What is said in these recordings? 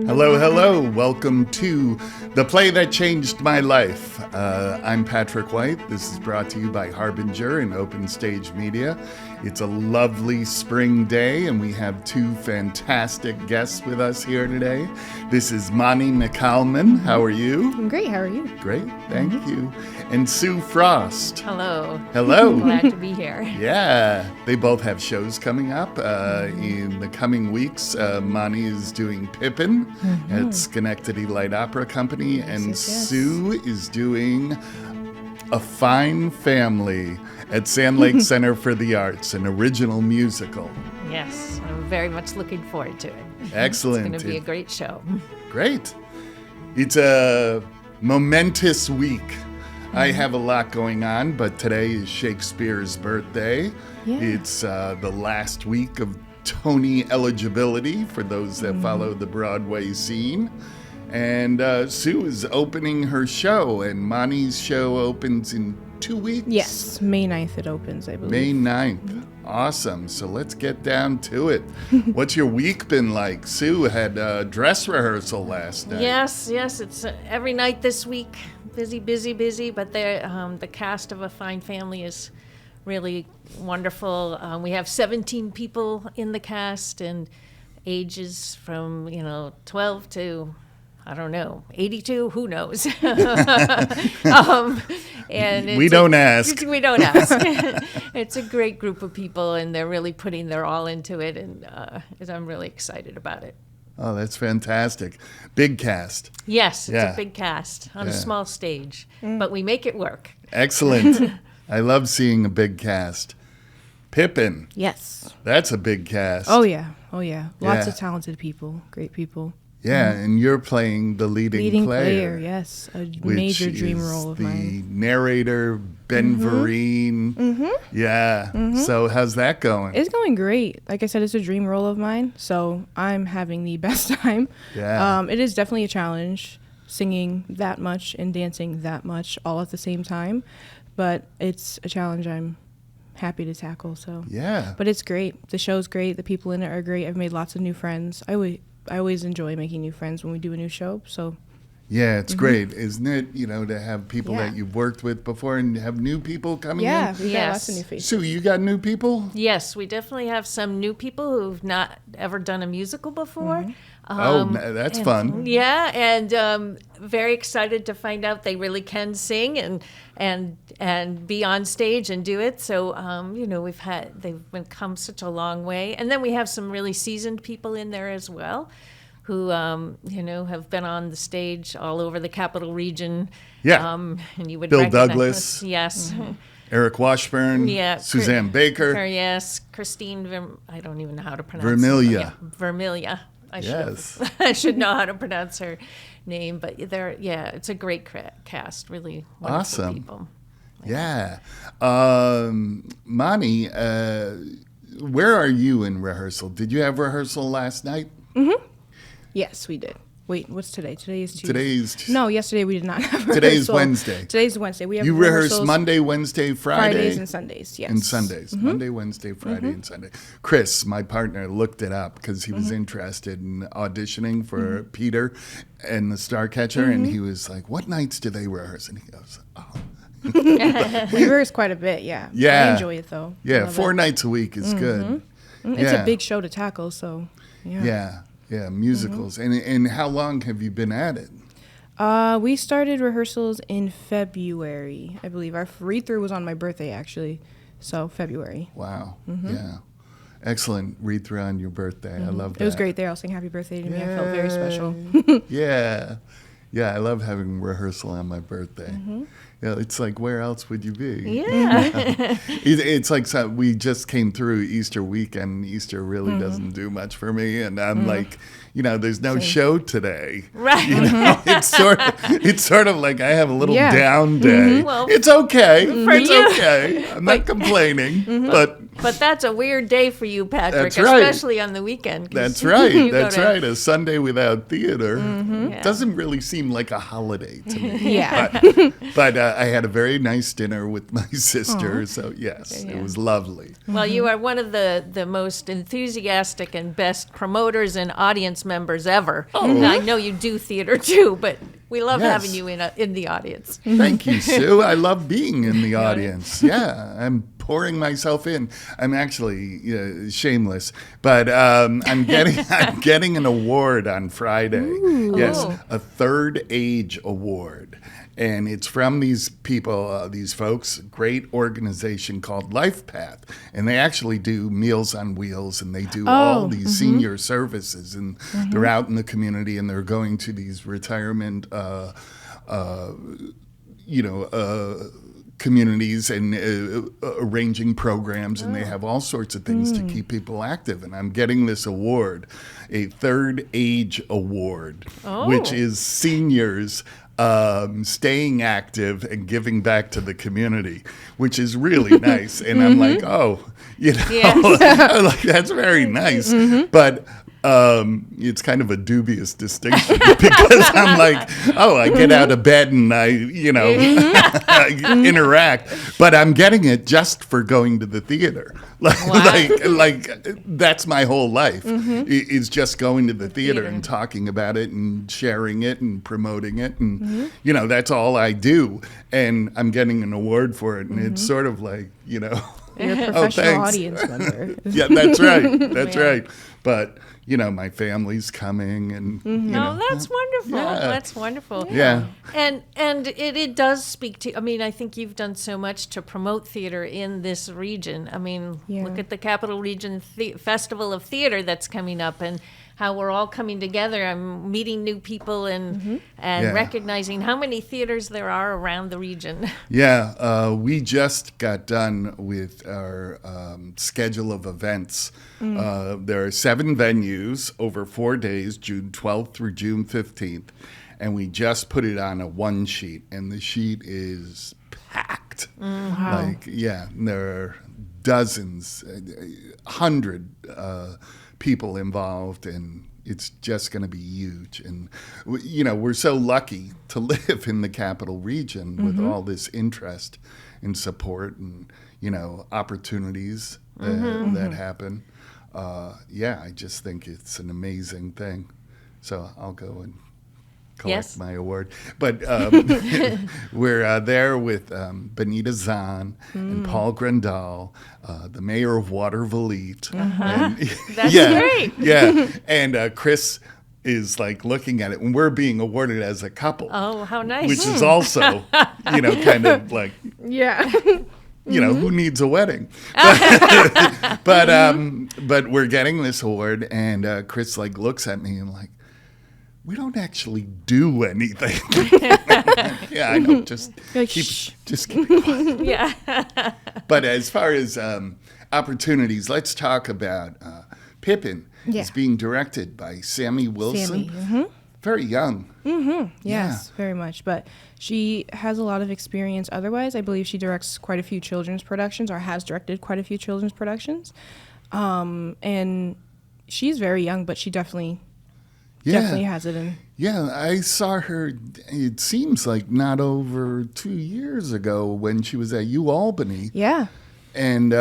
Hello, hello. Welcome to The Play That Changed My Life. I'm Patrick White. This is brought to you by Harbinger and Open Stage Media. It's a lovely spring day, and we have two fantastic guests with us here today. This is Mani McCalmon. How are you? I'm great. How are you? Great. Thank you. And Sue Frost. Hello. Hello. Glad to be here. Yeah. They both have shows coming up in the coming weeks. Mani is doing Pippin at Schenectady Light Opera Company, and yes. Sue is doing A Fine Family at Sand Lake Center for the Arts, an original musical. Yes, I'm very much looking forward to it. Excellent. It's going to be a great show. Great. It's a momentous week. I have a lot going on, but today is Shakespeare's birthday. Yeah. It's the last week of Tony eligibility for those that follow the Broadway scene. And Sue is opening her show, and Mani's show opens in 2 weeks? Yes, May 9th it opens, I believe. May 9th. Awesome. So let's get down to it. What's your week been like? Sue had a dress rehearsal last night. Yes, it's every night this week. Busy, but the cast of A Fine Family is really wonderful. We have 17 people in the cast, and ages from 12 to 82. Who knows? And we don't ask. We don't ask. It's a great group of people, and they're really putting their all into it, and I'm really excited about it. Oh, that's fantastic. Big cast. Yes, it's Yeah. a big cast on a small stage, but we make it work. Excellent. I love seeing a big cast. Pippin. Yes. That's a big cast. Oh, yeah. Lots Yeah. of talented people, great people. Yeah, and you're playing the leading player. Yes. A which major dream is role of the mine. narrator, Ben Vereen. Yeah. So how's that going? It's going great. Like I said, it's a dream role of mine, so I'm having the best time. Yeah. It is definitely a challenge, singing that much and dancing that much all at the same time, but it's a challenge I'm happy to tackle. So. Yeah. But it's great. The show's great. The people in it are great. I've made lots of new friends. I always enjoy making new friends when we do a new show. So. Yeah, it's great, isn't it? To have people Yeah. that you've worked with before and have new people coming Yeah, in. we got Yes. lots of new faces. Sue, you got new people? Yes, we definitely have some new people who've not ever done a musical before. That's fun. Yeah, and very excited to find out they really can sing and be on stage and do it. So they've come such a long way, and then we have some really seasoned people in there as well, who have been on the stage all over the Capital Region. Yeah. And you would Bill recognize Douglas. yes. Eric Washburn. Yeah, Suzanne Baker. Yes, Christine. I don't even know how to pronounce Vermilia. It. Yeah, Vermilia. Yes. I should know how to pronounce her name, but it's a great cast. Really wonderful Awesome. people. Yeah. Mani, where are you in rehearsal? Did you have rehearsal last night? Yes, we did. Wait, what's today? Today is Tuesday. Today's No, yesterday we did not have rehearsal. Today's Wednesday. Today's Wednesday. We have You rehearse rehearsals Monday, Wednesday, Friday? Fridays and Sundays, yes. And Sundays. Monday, Wednesday, Friday, and Sunday. Chris, my partner, looked it up because he was interested in auditioning for Peter and the Starcatcher, and he was like, what nights do they rehearse? And he goes, oh. We rehearse quite a bit, yeah. Yeah. I enjoy it, though. Yeah, Love 4 it. nights a week is good. It's Yeah. a big show to tackle, so, yeah. Yeah, musicals. And how long have you been at it? We started rehearsals in February, I believe. Our read-through was on my birthday, actually, so February. Wow. Yeah. Excellent read-through on your birthday. I love that. It was great there. I'll sing happy birthday to me. I felt very special. Yeah. Yeah, I love having rehearsal on my birthday. Yeah, it's like, where else would you be? Yeah. It's like we just came through Easter weekend. Easter really doesn't do much for me, and I'm like, there's no show today. Right. It's sort of like I have a little Yeah. down day. Well, it's okay. for It's you. okay. I'm not complaining, but But that's a weird day for you, Patrick, That's right. especially on the weekend. 'Cause That's right. you go That's to- right. A Sunday without theater Yeah. doesn't really seem like a holiday to me. Yeah. But I had a very nice dinner with my sister, so yes, Yeah. it was lovely. Well, you are one of the most enthusiastic and best promoters and audience members ever. And I know you do theater too, but we love Yes. having you in the audience. Thank you, Sue. I love being in the audience. Yeah, I'm pouring myself in. I'm actually shameless, but I'm getting an award on Friday. Yes, Oh. a Third Age Award. And it's from these people, these folks, great organization called Life Path. And they actually do Meals on Wheels, and they do all these senior services. And they're out in the community, and they're going to these retirement, communities and arranging programs, and they have all sorts of things to keep people active. And I'm getting this award, a Third Age Award, which is seniors staying active and giving back to the community, which is really nice. And I'm like, Yes. like, that's very nice. But it's kind of a dubious distinction because I'm like, I get out of bed and I, interact, but I'm getting it just for going to the theater. Like that's my whole life is just going to the theater and talking about it and sharing it and promoting it. And, that's all I do. And I'm getting an award for it. And it's sort of like, You're a professional thanks. audience member. Yeah, that's right. That's right. But, my family's coming and, Oh, that's wonderful. Yeah. That's wonderful. Yeah. And it does speak to, I think you've done so much to promote theater in this region. Yeah. Look at the Capital Region Festival of Theater that's coming up and how we're all coming together. I'm meeting new people and Yeah. recognizing how many theaters there are around the region. Yeah, we just got done with our schedule of events. There are 7 venues over 4 days, June 12th through June 15th, and we just put it on a one sheet, and the sheet is packed. Wow. There are dozens, 100 people involved, and it's just going to be huge. And we're so lucky to live in the Capital Region with all this interest and support and opportunities that happen. I just think it's an amazing thing. So I'll go and collect my award. But we're there with Benita Zahn and Paul Grandal, the mayor of Watervliet. That's great. Yeah, and Chris is like looking at it, and we're being awarded as a couple. Oh, how nice. Which is also, kind of like, Yeah. who needs a wedding? But we're getting this award, and Chris looks at me and we don't actually do anything. Yeah, I know. Just keep it quiet. Yeah. But as far as opportunities, let's talk about Pippin. Yeah. It's being directed by Sammy Wilson. Very young. Yes, very much. But she has a lot of experience otherwise. I believe she directs quite a few children's productions or has directed quite a few children's productions. And she's very young, but she definitely has it in. Yeah, I saw her, it seems like not over 2 years ago when she was at UAlbany. Yeah. And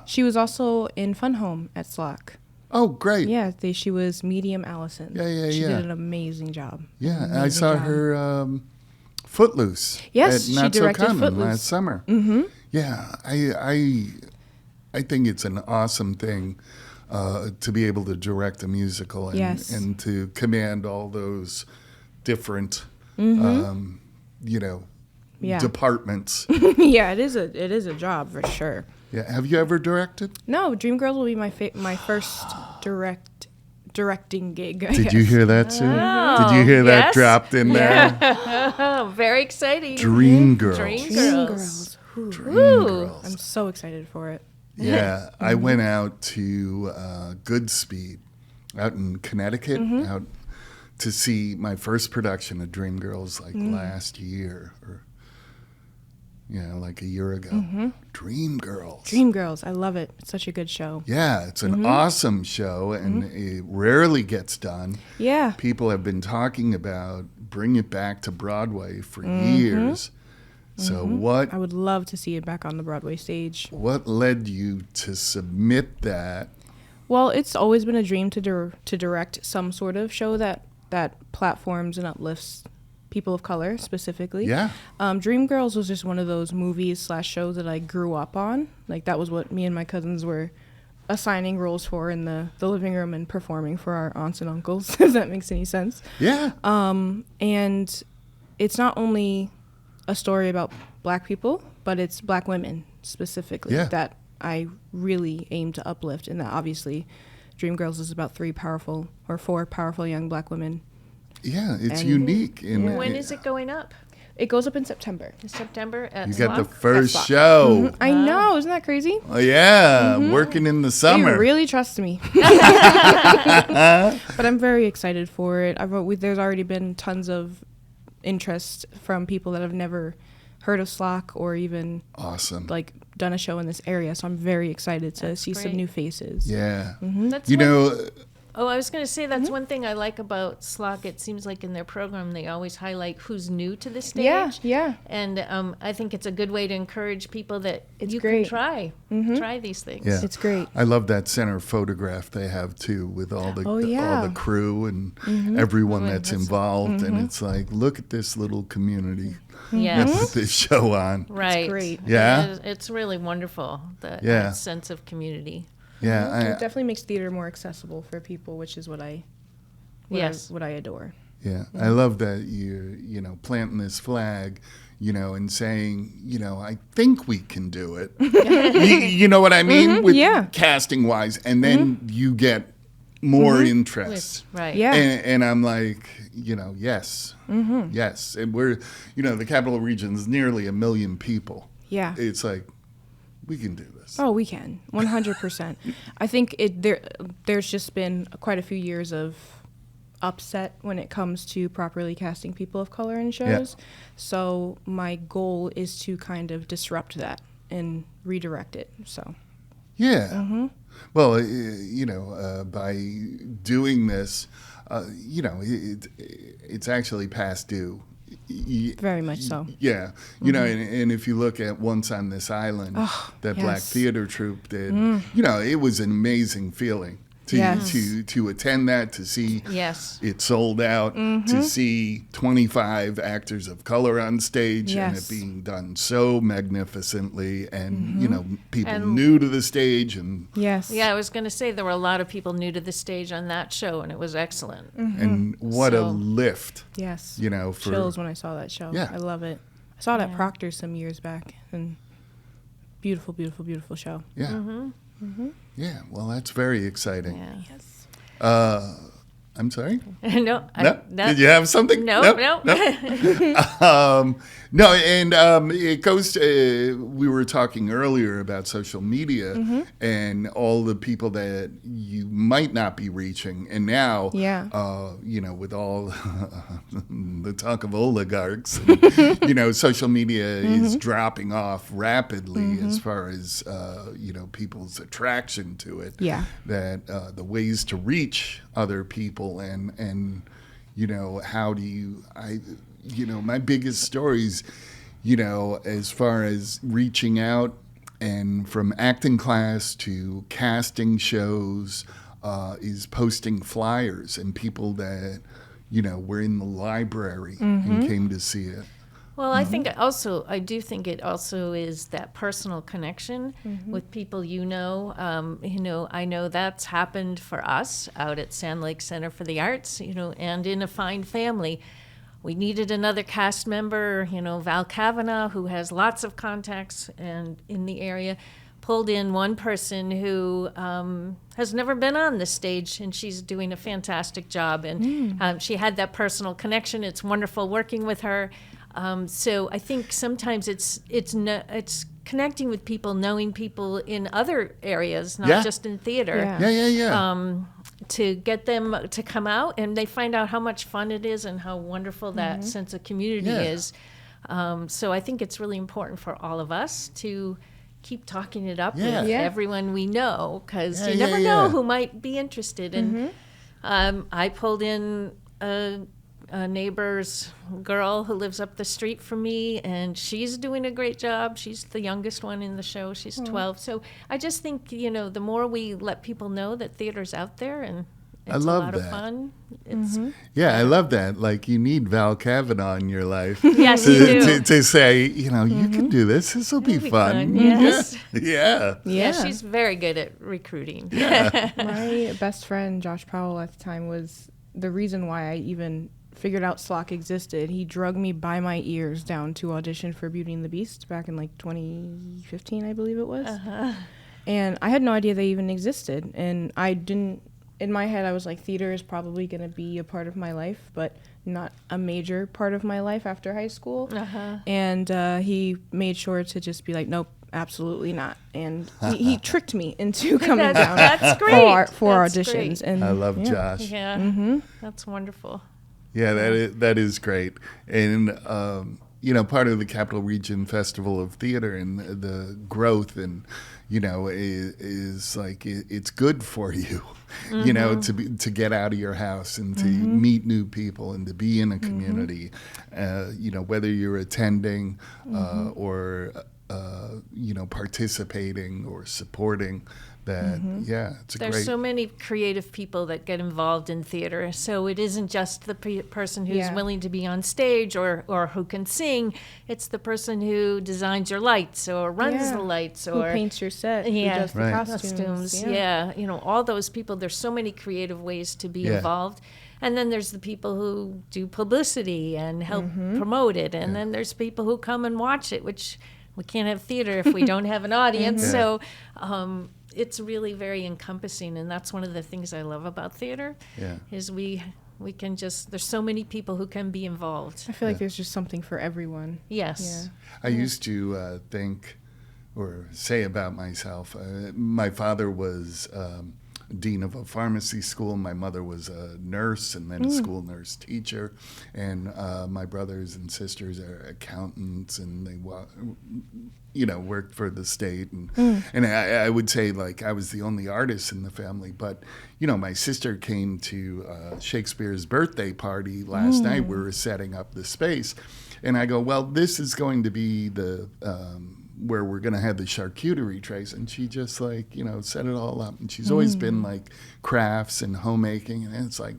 She was also in Fun Home at SLOC. Oh, great. Yeah, she was Medium Allison. She Yeah. did an amazing job. Yeah, I saw her Footloose. Yes, at Not she directed So Common Footloose. last summer. Yeah, I think it's an awesome thing to be able to direct a musical and to command all those different, departments. Yeah, it is a job for sure. Yeah, have you ever directed? No, Dreamgirls will be my first directing gig. Did you hear that, Sue? Oh, Did you hear that yes. dropped in there? Oh, very exciting. Dreamgirls. Dreamgirls. Dreamgirls. I'm so excited for it. Yeah, I went out to Goodspeed out in Connecticut out to see my first production of Dreamgirls last year. like a year ago. Dreamgirls. Dreamgirls. I love it. It's such a good show. Yeah, it's an awesome show, and it rarely gets done. Yeah. People have been talking about bring it back to Broadway for years. So I would love to see it back on the Broadway stage. what led you to submit that? Well, it's always been a dream to direct some sort of show that platforms and uplifts people of color specifically. Yeah. Dreamgirls was just one of those movies / shows that I grew up on. Like, that was what me and my cousins were assigning roles for in the living room and performing for our aunts and uncles, if that makes any sense. Yeah. And it's not only a story about Black people, but it's Black women specifically that I really aim to uplift. And that obviously Dreamgirls is about 4 powerful young Black women. Yeah, it's And- unique. When is it going up? It goes up in September. In September at You got the Slock? first That's show. I know, isn't that crazy? Oh, yeah, working in the summer. You really trust me. But I'm very excited for it. There's already been tons of interest from people that have never heard of Slock or even Awesome. like done a show in this area. So I'm very excited to That's see some great. new faces. Yeah. That's You one- know, Oh, I was going to say that's one thing I like about Slock. It seems like in their program they always highlight who's new to the stage. Yeah. And I think it's a good way to encourage people that you great. can try these things. Yeah. It's great. I love that center photograph they have too, with all the Oh, all yeah. the crew and everyone that's that's- involved, and it's like, look at this little community that Yes. put this show on. Right. great. Yeah? It's really wonderful, that Yeah. sense of community. Yeah, It definitely makes theater more accessible for people, which is what I adore. I love that you're planting this flag, and saying, I think we can do it. you know what I mean? With yeah. casting wise, and then you get more interest. Right. Yeah. And I'm like, yes, yes. And we're, the capital region is nearly 1 million people. Yeah. It's like, we can do this. Oh, we can, 100%. I think there's just been quite a few years of upset when it comes to properly casting people of color in shows. So my goal is to kind of disrupt that and redirect it. So Yeah. Well, by doing this, it's actually past due. very much so. Yeah, and if you look at Once on This Island, that Black yes. theater troupe did, it was an amazing feeling to Yes. to attend that, to see Yes. it sold out, to see 25 actors of color on stage, and it Yes. being done so magnificently, and people And- new to the stage, and Yes. Yeah, I was going to say there were a lot of people new to the stage on that show, and it was excellent. and what a So- lift, Yes. for Chills when I saw that show. Yeah. I love it. I saw it at Yeah. Proctor some years back, and beautiful, beautiful, beautiful show. yeah. Yeah, well, that's very exciting. Yeah. Yes. I'm sorry? No. No? Did you have something? No. No, and it goes to, we were talking earlier about social media and all the people that you might not be reaching. And now, Yeah. with all the talk of oligarchs, social media is dropping off rapidly as far as, people's attraction to it. Yeah. That the ways to reach other people and how do you, my biggest stories, as far as reaching out and from acting class to casting shows, is posting flyers and people that, were in the library and came to see it. Well, I do think it also is that personal connection with people I know that's happened for us out at Sand Lake Center for the Arts, and in A Fine Family. We needed another cast member, Val Kavanaugh, who has lots of contacts and in the area, pulled in one person who has never been on the stage, and she's doing a fantastic job. And she had that personal connection. It's wonderful working with her. So I think sometimes it's connecting with people, knowing people in other areas, not Yeah. just in theater. Yeah. Yeah. To get them to come out, and they find out how much fun it is and how wonderful that sense of community Yeah. is. So I think it's really important for all of us to keep talking it up Yeah. with Yeah. everyone we know, because Yeah, you yeah, never yeah. know who might be interested. And I pulled in a neighbor's girl who lives up the street from me, and she's doing a great job. She's the youngest one in the show. She's 12. So I just think, the more we let people know that theater's out there and I it's love a lot that. of fun. It's Yeah, I love that. Like, you need Val Kavanaugh in your life. Yes, you do. to say, you can do this. This will be It'll be fun. fun, yes. Yeah. Yeah, she's very good at recruiting. My best friend, Josh Powell, at the time was the reason why I even figured out SLOC existed. He drugged me by my ears down to audition for Beauty and the Beast back in like 2015, I believe it was. And I had no idea they even existed. And I didn't, in my head, I was like, theater is probably going to be a part of my life, but not a major part of my life after high school. And he made sure to just be like, nope, absolutely not. And he tricked me into coming down That's great. for That's auditions. great. And I love yeah. Josh. Yeah, that's wonderful. Yeah, that is great. And, part of the Capital Region Festival of Theater and the growth and, is like, it's good for you, to get out of your house and to meet new people and to be in a community, whether you're attending or, participating or supporting that. Yeah, it's a There's great. so many creative people that get involved in theater, so it isn't just the person who's Yeah. willing to be on stage or who can sing. It's the person who designs your lights or runs Yeah. the lights Who or paints your set, Yeah. who does the Right. costumes. Yeah, all those people. There's so many creative ways to be Yeah. involved. And then there's the people who do publicity and help promote it. And then there's people who come and watch it, which we can't have theater if we don't have an audience. Yeah. So it's really very encompassing. And that's one of the things I love about theater Yeah. is we can just, there's so many people who can be involved. I feel like there's just something for everyone. Yes. I used to think or say about myself, my father was dean of a pharmacy school. My mother was a nurse and then a school nurse teacher. And my brothers and sisters are accountants and they worked for the state. And I would say, like, I was the only artist in the family. But, my sister came to Shakespeare's birthday party last night. We were setting up the space. And I go, well, this is going to be the where we're going to have the charcuterie trays. And she just, like, set it all up. And she's always been, like, crafts and homemaking. And it's like,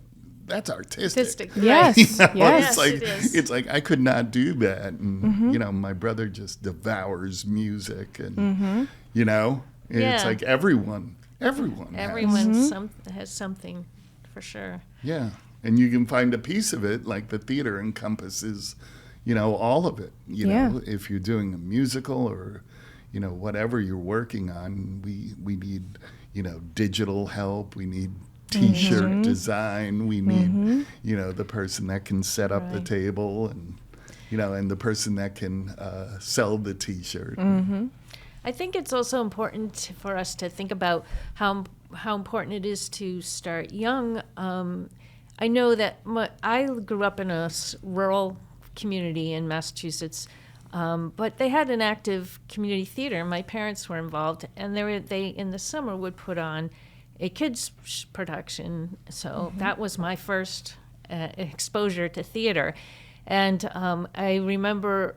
that's artistic. Yes, yes. It's like, it is. it's like I could not do that. And, my brother just devours music. And, it's Yeah. like everyone has. Everyone has something for sure. Yeah. And you can find a piece of it, like the theater encompasses, all of it. Yeah. If you're doing a musical or, whatever you're working on, we need, digital help. We need T-shirt design. We need, the person that can set up the table and, and the person that can sell the T-shirt. I think it's also important for us to think about how important it is to start young. I know that I grew up in a rural community in Massachusetts, but they had an active community theater. My parents were involved, and they in the summer would put on a kids production. So that was my first exposure to theater, and I remember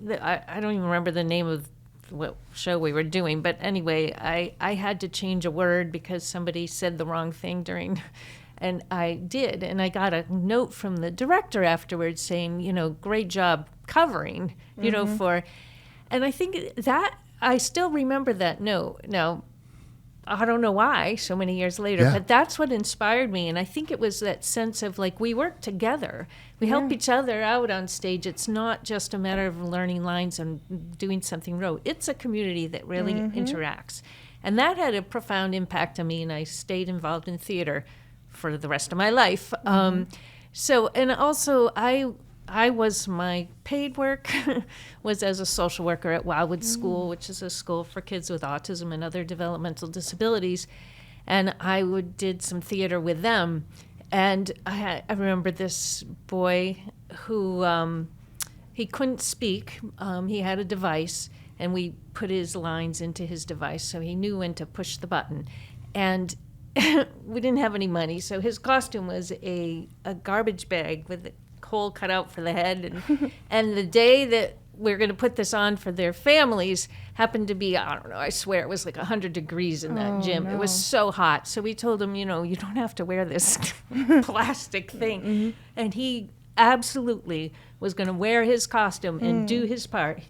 I don't even remember the name of what show we were doing, but anyway, I had to change a word because somebody said the wrong thing during, and I did, and I got a note from the director afterwards saying, great job covering, for, and I think that I still remember that note. Now, I don't know why so many years later, but that's what inspired me. And I think it was that sense of, like, we work together. We help each other out on stage. It's not just a matter of learning lines and doing something rote. It's a community that really interacts. And that had a profound impact on me, and I stayed involved in theater for the rest of my life. So, and also I was, my paid work was as a social worker at Wildwood School, which is a school for kids with autism and other developmental disabilities. And I did some theater with them. And I remember this boy who he couldn't speak. He had a device, and we put his lines into his device, so he knew when to push the button. And we didn't have any money, so his costume was a garbage bag with a hole cut out for the head. And the day that we're going to put this on for their families happened to be, I don't know, I swear it was like 100 degrees in that gym. No. It was so hot. So we told him, you don't have to wear this plastic thing. And he absolutely was going to wear his costume and do his part.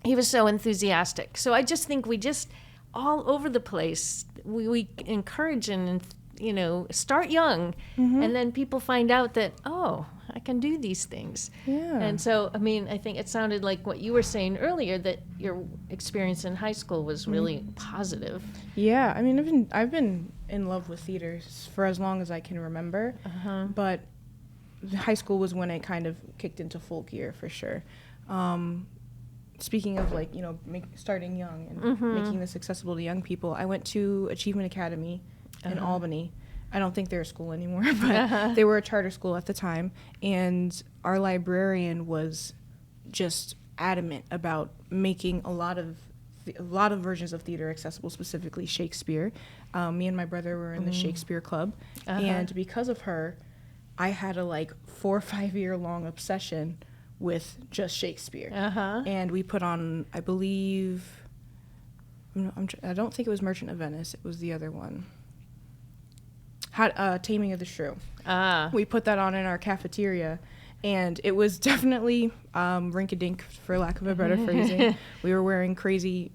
He was so enthusiastic. So I just think we just, all over the place, we encourage and, start young. And then people find out that, oh, I can do these things. Yeah. And so, I mean, I think it sounded like what you were saying earlier, that your experience in high school was really positive. Yeah, I mean, I've been in love with theater for as long as I can remember, but high school was when it kind of kicked into full gear for sure. Speaking of starting young and making this accessible to young people, I went to Achievement Academy in Albany. I don't think they're a school anymore, but they were a charter school at the time, and our librarian was just adamant about making a lot of versions of theater accessible, specifically Shakespeare. Me and my brother were in the Shakespeare Club, and because of her, I had a 4 or 5 year long obsession with just Shakespeare. And we put on, I believe, I don't think it was Merchant of Venice, it was the other one. Taming of the Shrew. We put that on in our cafeteria, and it was definitely rink-a-dink, for lack of a better phrasing. We were wearing crazy,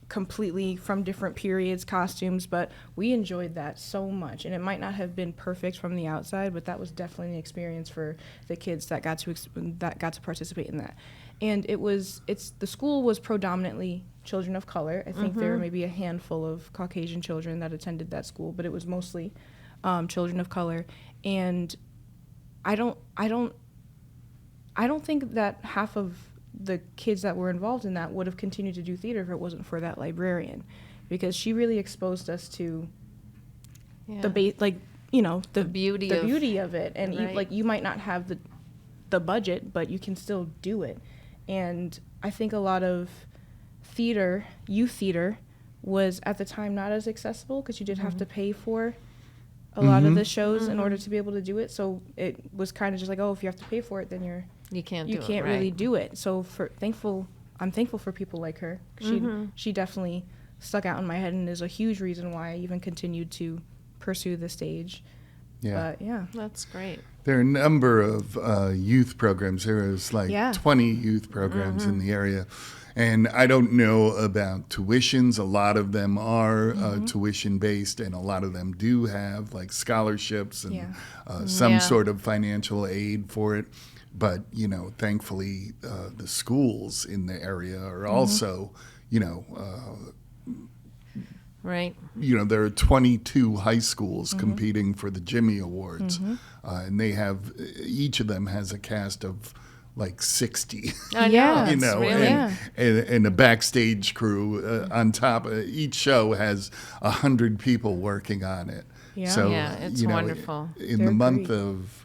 completely from different periods costumes, but we enjoyed that so much. And it might not have been perfect from the outside, but that was definitely an experience for the kids that got to participate in that. And the school was predominantly children of color. I think there were maybe a handful of Caucasian children that attended that school, but it was mostly children of color. And I don't think that half of the kids that were involved in that would have continued to do theater if it wasn't for that librarian, because she really exposed us to the beauty of it. And you might not have the budget, but you can still do it. And I think a lot of youth theater was at the time not as accessible, because you did have to pay for a lot of the shows in order to be able to do it. So it was kind of just like, oh, if you have to pay for it, then you can't really do it. So I'm thankful for people like her. She definitely stuck out in my head and is a huge reason why I even continued to pursue the stage. Yeah. But yeah. That's great. There are a number of youth programs. There is 20 youth programs in the area. And I don't know about tuitions. A lot of them are tuition-based, and a lot of them do have scholarships and some sort of financial aid for it. But, thankfully, the schools in the area are also, right. There are 22 high schools competing for the Jimmy Awards, and each of them has a cast of 60. I know. Really? And a backstage crew on top. Each show has 100 people working on it. Yeah. So, it's wonderful. In the month of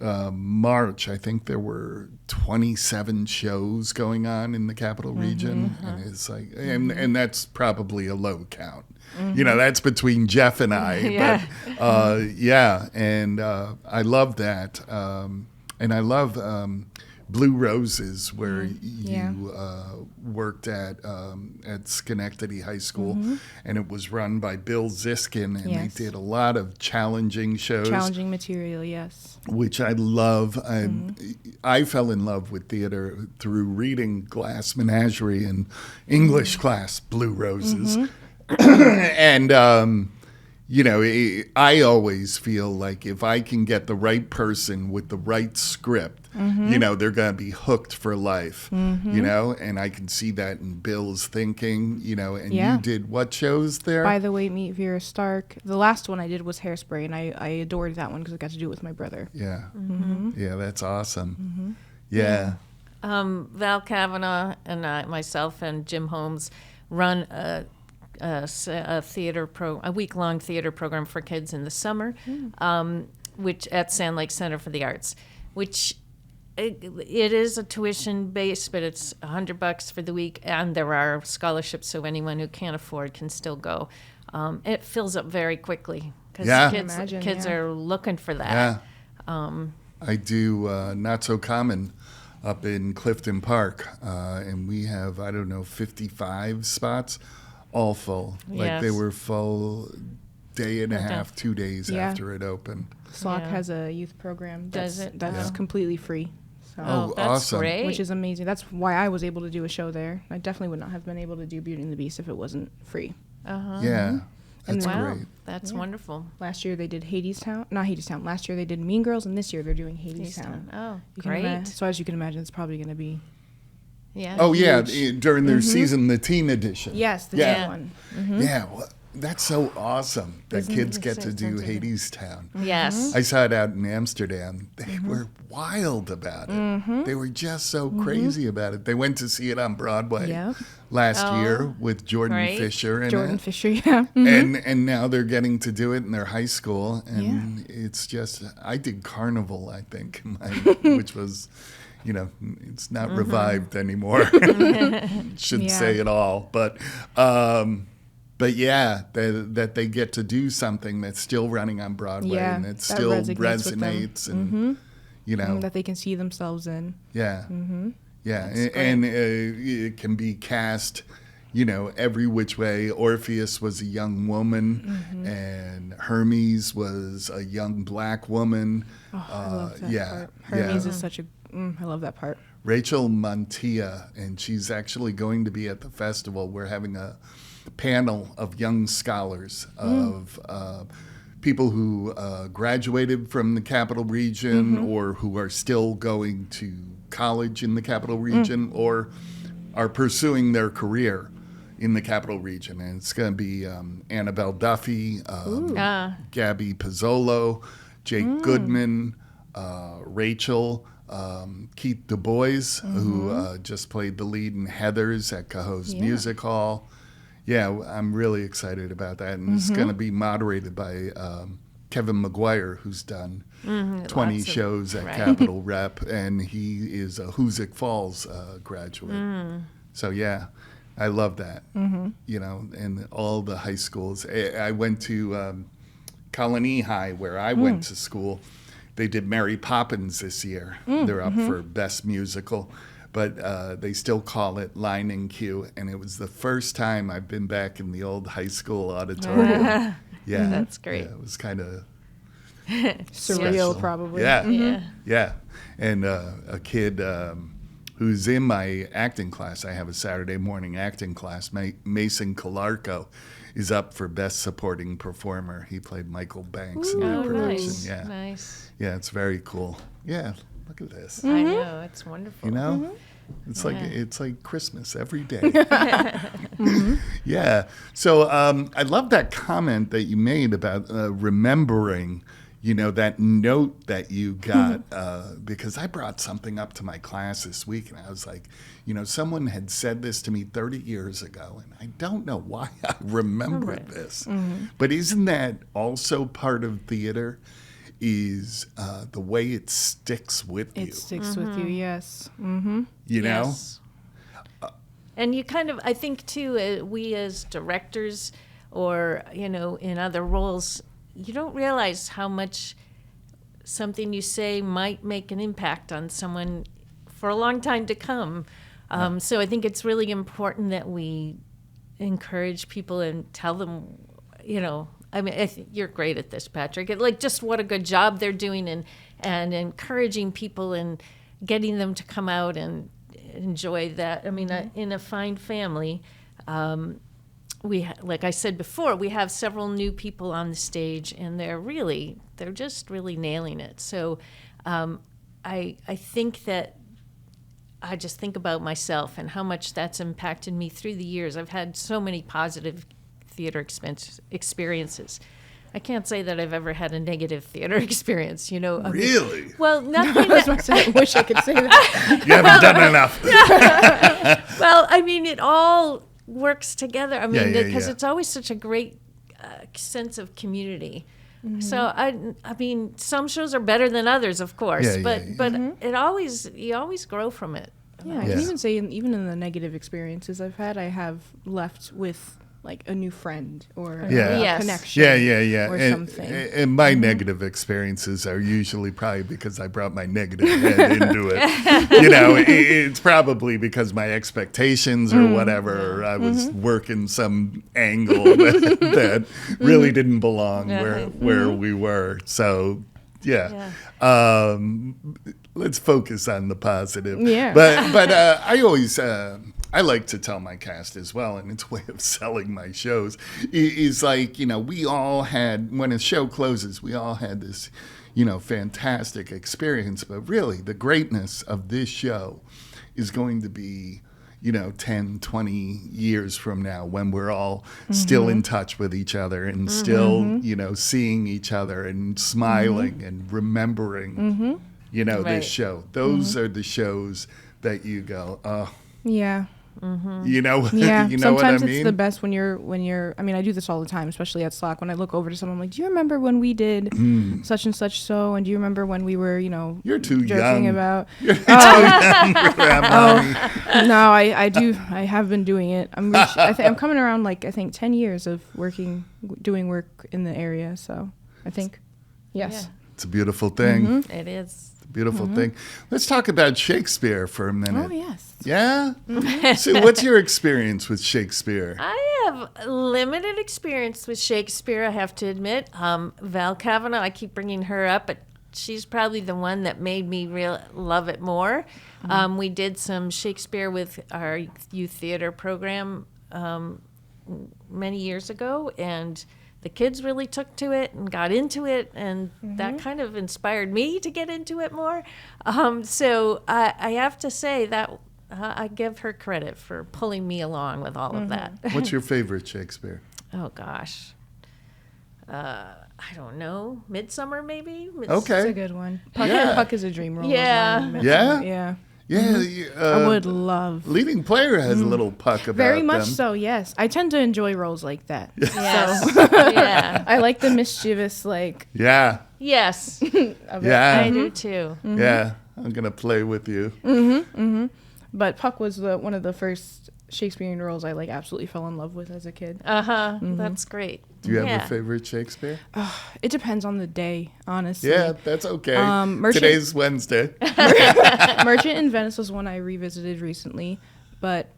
March, I think there were 27 shows going on in the capital region, and it's and that's probably a low count. That's between Jeff and I. But and I love that. And I love Blue Roses, where you worked at Schenectady High School, and it was run by Bill Ziskin, and they did a lot of challenging shows. Challenging material, yes. Which I love. I fell in love with theater through reading Glass Menagerie in English class, Blue Roses. And I always feel like if I can get the right person with the right script, they're going to be hooked for life, and I can see that in Bill's thinking, and you did what shows there? By the Way, Meet Vera Stark. The last one I did was Hairspray, and I adored that one because I got to do it with my brother. Yeah. Yeah, that's awesome. Yeah. Val Kavanaugh and myself and Jim Holmes run a week-long theater program for kids in the summer, which at Sand Lake Center for the Arts, which it is a tuition base, but it's $100 for the week, and there are scholarships, so anyone who can't afford can still go. It fills up very quickly because Yeah. kids are looking for that. Yeah. I do Not So Common up in Clifton Park, and we have, 55 spots, all full. Like they Yes. were full day and a half, 2 days Yeah. after it opened. SLOC Yeah. has a youth program Does it? that's Yeah. completely free. So. Oh, that's awesome. great. Which is amazing. That's why I was able to do a show there. I definitely would not have been able to do Beauty and the Beast if it wasn't free. Uh-huh. Yeah, And that's Wow, great. that's wonderful. Last year they did Not Hadestown. Last year they did Mean Girls, and this year they're doing Hadestown. Oh, You can great. so as you can imagine, it's probably going to be Yeah. Oh, yeah, huge. during their season, the teen edition. yes, the Yeah. teen one. Yeah, well, that's so awesome that Isn't kids it get to do sensitive? Hadestown. Yes. I saw it out in Amsterdam. They were wild about it. They were just so crazy about it. They went to see it on Broadway Yep. last Oh, year with Jordan great. Fisher in Jordan it. Fisher, yeah. And now they're getting to do it in their high school, and it's just, I did Carnival, I think, which was, it's not revived anymore. Shouldn't Yeah. say it all, but yeah, that they get to do something that's still running on Broadway, Yeah, and it that still resonates with them. resonates, and That they can see themselves in. yeah, yeah, That's and it can be cast, every which way. Orpheus was a young woman, and Hermes was a young black woman. Oh, I love that yeah, part. Hermes yeah. is such a. I love that part. Rachel Montilla, and she's actually going to be at the festival. We're having a panel of young scholars of people who graduated from the Capital Region or who are still going to college in the Capital Region or are pursuing their career in the Capital Region. And it's going to be Annabelle Duffy, Gabby Pizzolo, Jake Goodman, Rachel, Keith Du Bois, who just played the lead in Heathers at Cahoe's Music Hall. Yeah, I'm really excited about that. And it's going to be moderated by Kevin McGuire, who's done 20 shows at Capitol Rep, and he is a Hoosick Falls graduate. So, yeah, I love that, and all the high schools. I went to Colony High, where I went to school. They did Mary Poppins this year. They're up for Best Musical. But they still call it Line and Cue, and it was the first time I've been back in the old high school auditorium. Yeah, That's great. Yeah, it was kind of Surreal, special. probably. Yeah, Yeah. yeah. And a kid who's in my acting class, I have a Saturday morning acting class, Mason Calarco, is up for Best Supporting Performer. He played Michael Banks in the Oh, production. nice. Yeah, Nice. yeah, it's very cool. Yeah, look at this. I know. It's wonderful. You know, it's like Christmas every day. Yeah. So I love that comment that you made about remembering, that note that you got, because I brought something up to my class this week, and I was like, someone had said this to me 30 years ago, and I don't know why I remember this. But isn't that also part of theater? Is the way it sticks with you. It sticks with you, yes. You know? Yes. And you kind of, I think too, we as directors or, in other roles, you don't realize how much something you say might make an impact on someone for a long time to come. So I think it's really important that we encourage people and tell them, I mean, I think you're great at this, Patrick. Just what a good job they're doing and encouraging people and getting them to come out and enjoy that. I mean, in a fine family, like I said before, we have several new people on the stage, and they're just really nailing it. So I think that I just think about myself and how much that's impacted me through the years. I've had so many positive theater experiences. I can't say that I've ever had a negative theater experience, Really? Well, nothing. I wish I could say that. You haven't done enough. Well, I mean, it all works together. I mean, Yeah, because yeah. it's always such a great sense of community. So I mean, some shows are better than others, of course, but you always grow from it. Yeah, I can even say even in the negative experiences I've had, I have left with like a new friend or a connection. Or something. And my negative experiences are usually probably because I brought my negative head into it. You know, it's probably because my expectations or whatever, or I was working some angle that really didn't belong where we were. So, let's focus on the positive. Yeah. But I always I like to tell my cast as well, and it's a way of selling my shows, is like, you know, we all had, when a show closes, we all had this, you know, fantastic experience. But really, the greatness of this show is going to be, you know, 10, 20 years from now when we're all still in touch with each other and still, you know, seeing each other and smiling and remembering, you know, this show. Those are the shows that you go, oh. Yeah. You know, yeah. you know Sometimes what I mean? it's the best when you're. I mean, I do this all the time, especially at Slack. When I look over to someone, I'm like, "Do you remember when we did such and such so? And do you remember when we were, you know, you're too joking young about?" You're too young for that, Mommy. No, I do. I have been doing it. I'm coming around like I think 10 years of doing work in the area. So I think, yes, it's a beautiful thing. It is. Beautiful thing. Let's talk about Shakespeare for a minute. Oh, yes. Yeah? So what's your experience with Shakespeare? I have limited experience with Shakespeare, I have to admit. Val Kavanaugh, I keep bringing her up, but she's probably the one that made me love it more. We did some Shakespeare with our youth theater program many years ago, and the kids really took to it and got into it, and that kind of inspired me to get into it more. So I have to say that I give her credit for pulling me along with all of that. What's your favorite Shakespeare? Oh, gosh. I don't know. Midsummer, maybe? Okay. That's a good one. Puck is a dream role. Yeah. Yeah? Yeah. I would love. Leading player has a little puck about Very much them. so, yes. I tend to enjoy roles like that. Yes. So, Yeah. I like the mischievous, like. Yeah. Yes. Yeah. I do too. Yeah. I'm going to play with you. But Puck was one of the first Shakespearean roles I like absolutely fell in love with as a kid. That's great. Do you have a favorite Shakespeare? It depends on the day, honestly. Yeah, that's okay. Merchant- Today's Wednesday. Merchant in Venice was one I revisited recently, but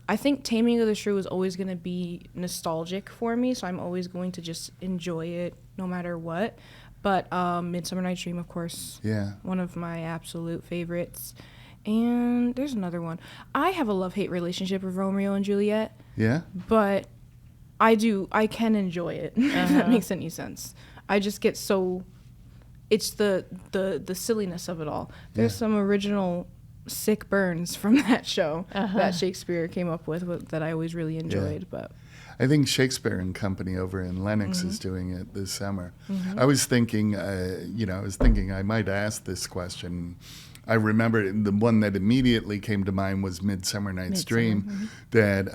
I think Taming of the Shrew is always going to be nostalgic for me, so I'm always going to just enjoy it no matter what. But Midsummer Night's Dream, of course, one of my absolute favorites. And there's another one. I have a love-hate relationship with Romeo and Juliet. Yeah? But I can enjoy it, if that makes any sense. I just get so, it's the silliness of it all. There's some original sick burns from that show that Shakespeare came up with that I always really enjoyed. But I think Shakespeare and Company over in Lenox is doing it this summer. I was thinking, I might ask this question. I remember the one that immediately came to mind was Midsummer Night's Dream that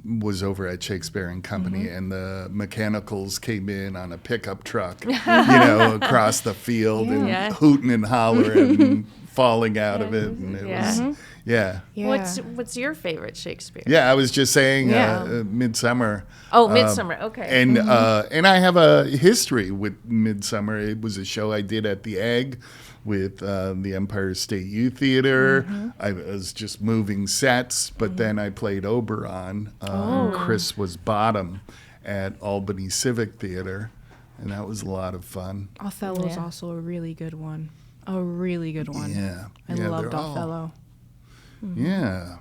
was over at Shakespeare and Company, and the mechanicals came in on a pickup truck, across the field and hooting and hollering and falling out of it. And it was, What's your favorite Shakespeare? Yeah, I was just saying Midsummer. Oh, Midsummer, okay. And and I have a history with Midsummer. It was a show I did at the Egg with the Empire State Youth Theater. I was just moving sets, but then I played Oberon. Chris was Bottom at Albany Civic Theater, and that was a lot of fun. Othello's also a really good one. A really good one. Yeah. I loved Othello. Yeah.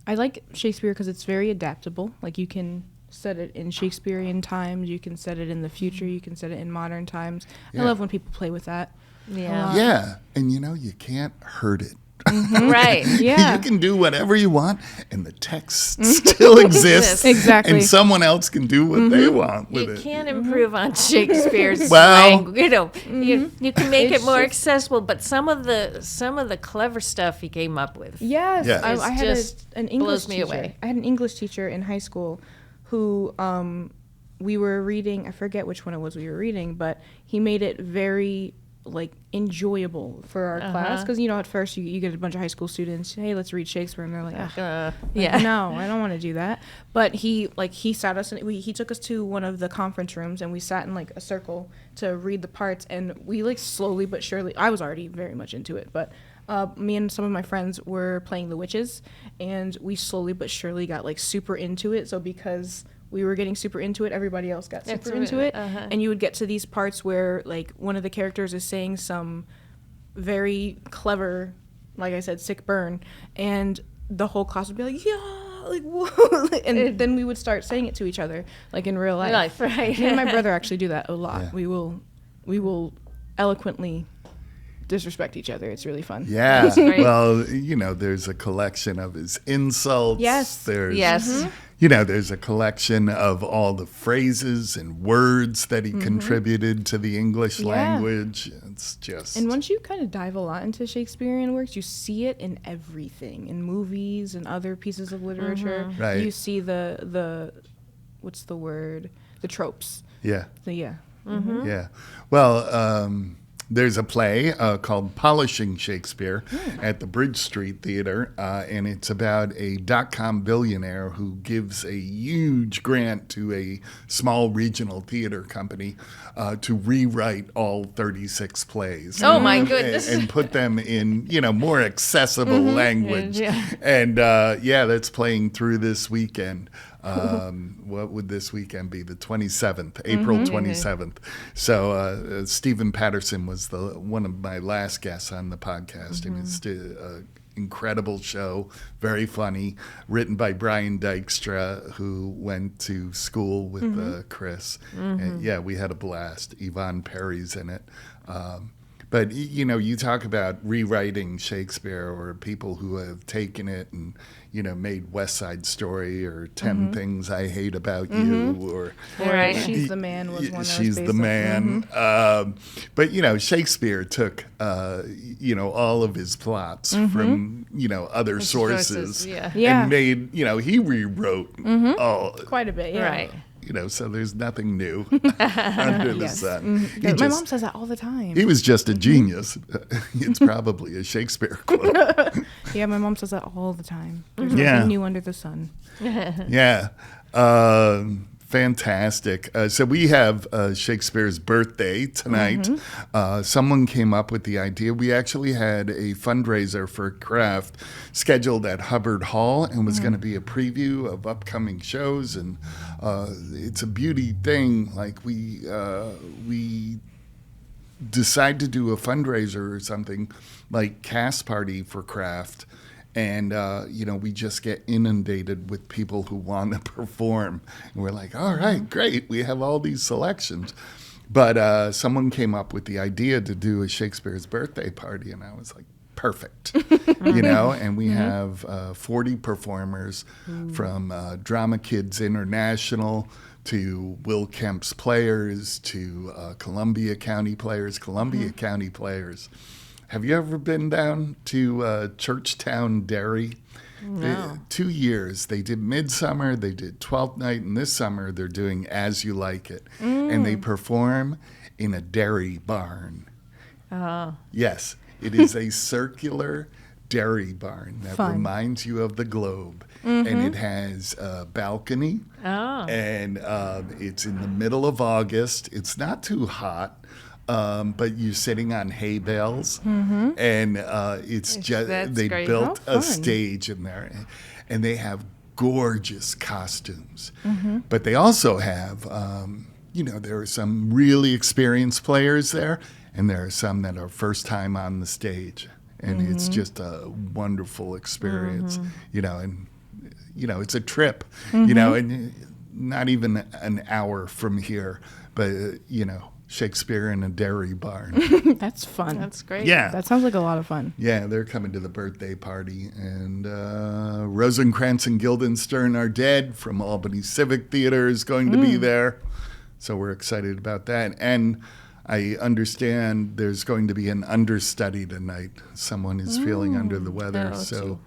I like Shakespeare because it's very adaptable. Like, you can set it in Shakespearean times, you can set it in the future, you can set it in modern times. I love when people play with that. Yeah, and you can't hurt it. Right. Yeah. You can do whatever you want, and the text still exists. Exactly. And someone else can do what they want with it. You can't improve on Shakespeare's Well, language. You can make it more accessible, but some of the clever stuff he came up with. Yes. Yeah. I had just an English blows me teacher. away. I had an English teacher in high school who we were reading, I forget which one it was we were reading, but he made it very like enjoyable for our class, because at first you get a bunch of high school students, hey, let's read Shakespeare, and they're like, no, I don't want to do that. But he sat us in, he took us to one of the conference rooms, and we sat in like a circle to read the parts, and we like slowly but surely, I was already very much into it, but me and some of my friends were playing the witches, and we slowly but surely got like super into it. So because we were getting super into it, everybody else got super into it. And you would get to these parts where like one of the characters is saying some very clever, like I said, sick burn, and the whole class would be like, yeah, like whoa, and then we would start saying it to each other like in real life. Right. Me and my brother actually do that a lot. Yeah. We will eloquently disrespect each other. It's really fun. Yeah. Well, there's a collection of his insults. Yes. There's there's a collection of all the phrases and words that he contributed to the English language. It's just... And once you kind of dive a lot into Shakespearean works, you see it in everything, in movies and other pieces of literature. Right. You see the what's the word? The tropes. Yeah. Yeah. Well, there's a play called Polishing Shakespeare at the Bridge Street Theater, and it's about a dot-com billionaire who gives a huge grant to a small regional theater company to rewrite all 36 plays. Oh, my goodness. And put them in, more accessible language. And, that's playing through this weekend. What would this weekend be? The 27th, April 27th. So Stephen Patterson was one of my last guests on the podcast, and it's an incredible show, very funny, written by Brian Dykstra, who went to school with Chris. And we had a blast. Yvonne Perry's in it. But, you talk about rewriting Shakespeare, or people who have taken it and, made West Side Story or 10 Things I Hate About You, or She's the Man was one that was She's based the Man. on. But, Shakespeare took, all of his plots from, other sources and made, he rewrote all. Quite a bit, yeah. Right. So there's nothing new under the sun. My mom says that all the time. He was just a genius. It's probably a Shakespeare quote. Yeah, my mom says that all the time. There's nothing new under the sun. Yeah. Fantastic. So we have Shakespeare's birthday tonight. Someone came up with the idea. We actually had a fundraiser for craft scheduled at Hubbard Hall, and was going to be a preview of upcoming shows. And it's a beauty thing. Like we decide to do a fundraiser or something like Cast Party for Craft. And, we just get inundated with people who want to perform. And we're like, all right, great. We have all these selections. But someone came up with the idea to do a Shakespeare's birthday party. And I was like, perfect. And we have 40 performers from Drama Kids International to Will Kemp's Players to Columbia County Players. Have you ever been down to Churchtown Dairy? No. 2 years. They did Midsummer, they did 12th Night, and this summer they're doing As You Like It. And they perform in a dairy barn. Oh. Yes, it is a circular dairy barn that Fun. reminds you of the globe. And it has a balcony. Oh. And it's in the middle of August. It's not too hot. But you're sitting on hay bales, and it's just they great. built How a fun. stage in there, and they have gorgeous costumes. But they also have, there are some really experienced players there, and there are some that are first time on the stage, and it's just a wonderful experience. And it's a trip. And not even an hour from here, but Shakespeare in a dairy barn. That's fun. That's great. Yeah. That sounds like a lot of fun. Yeah, they're coming to the birthday party. And Rosencrantz and Guildenstern Are Dead from Albany Civic Theater is going to be there. So we're excited about that. And I understand there's going to be an understudy tonight. Someone is feeling under the weather. Oh, so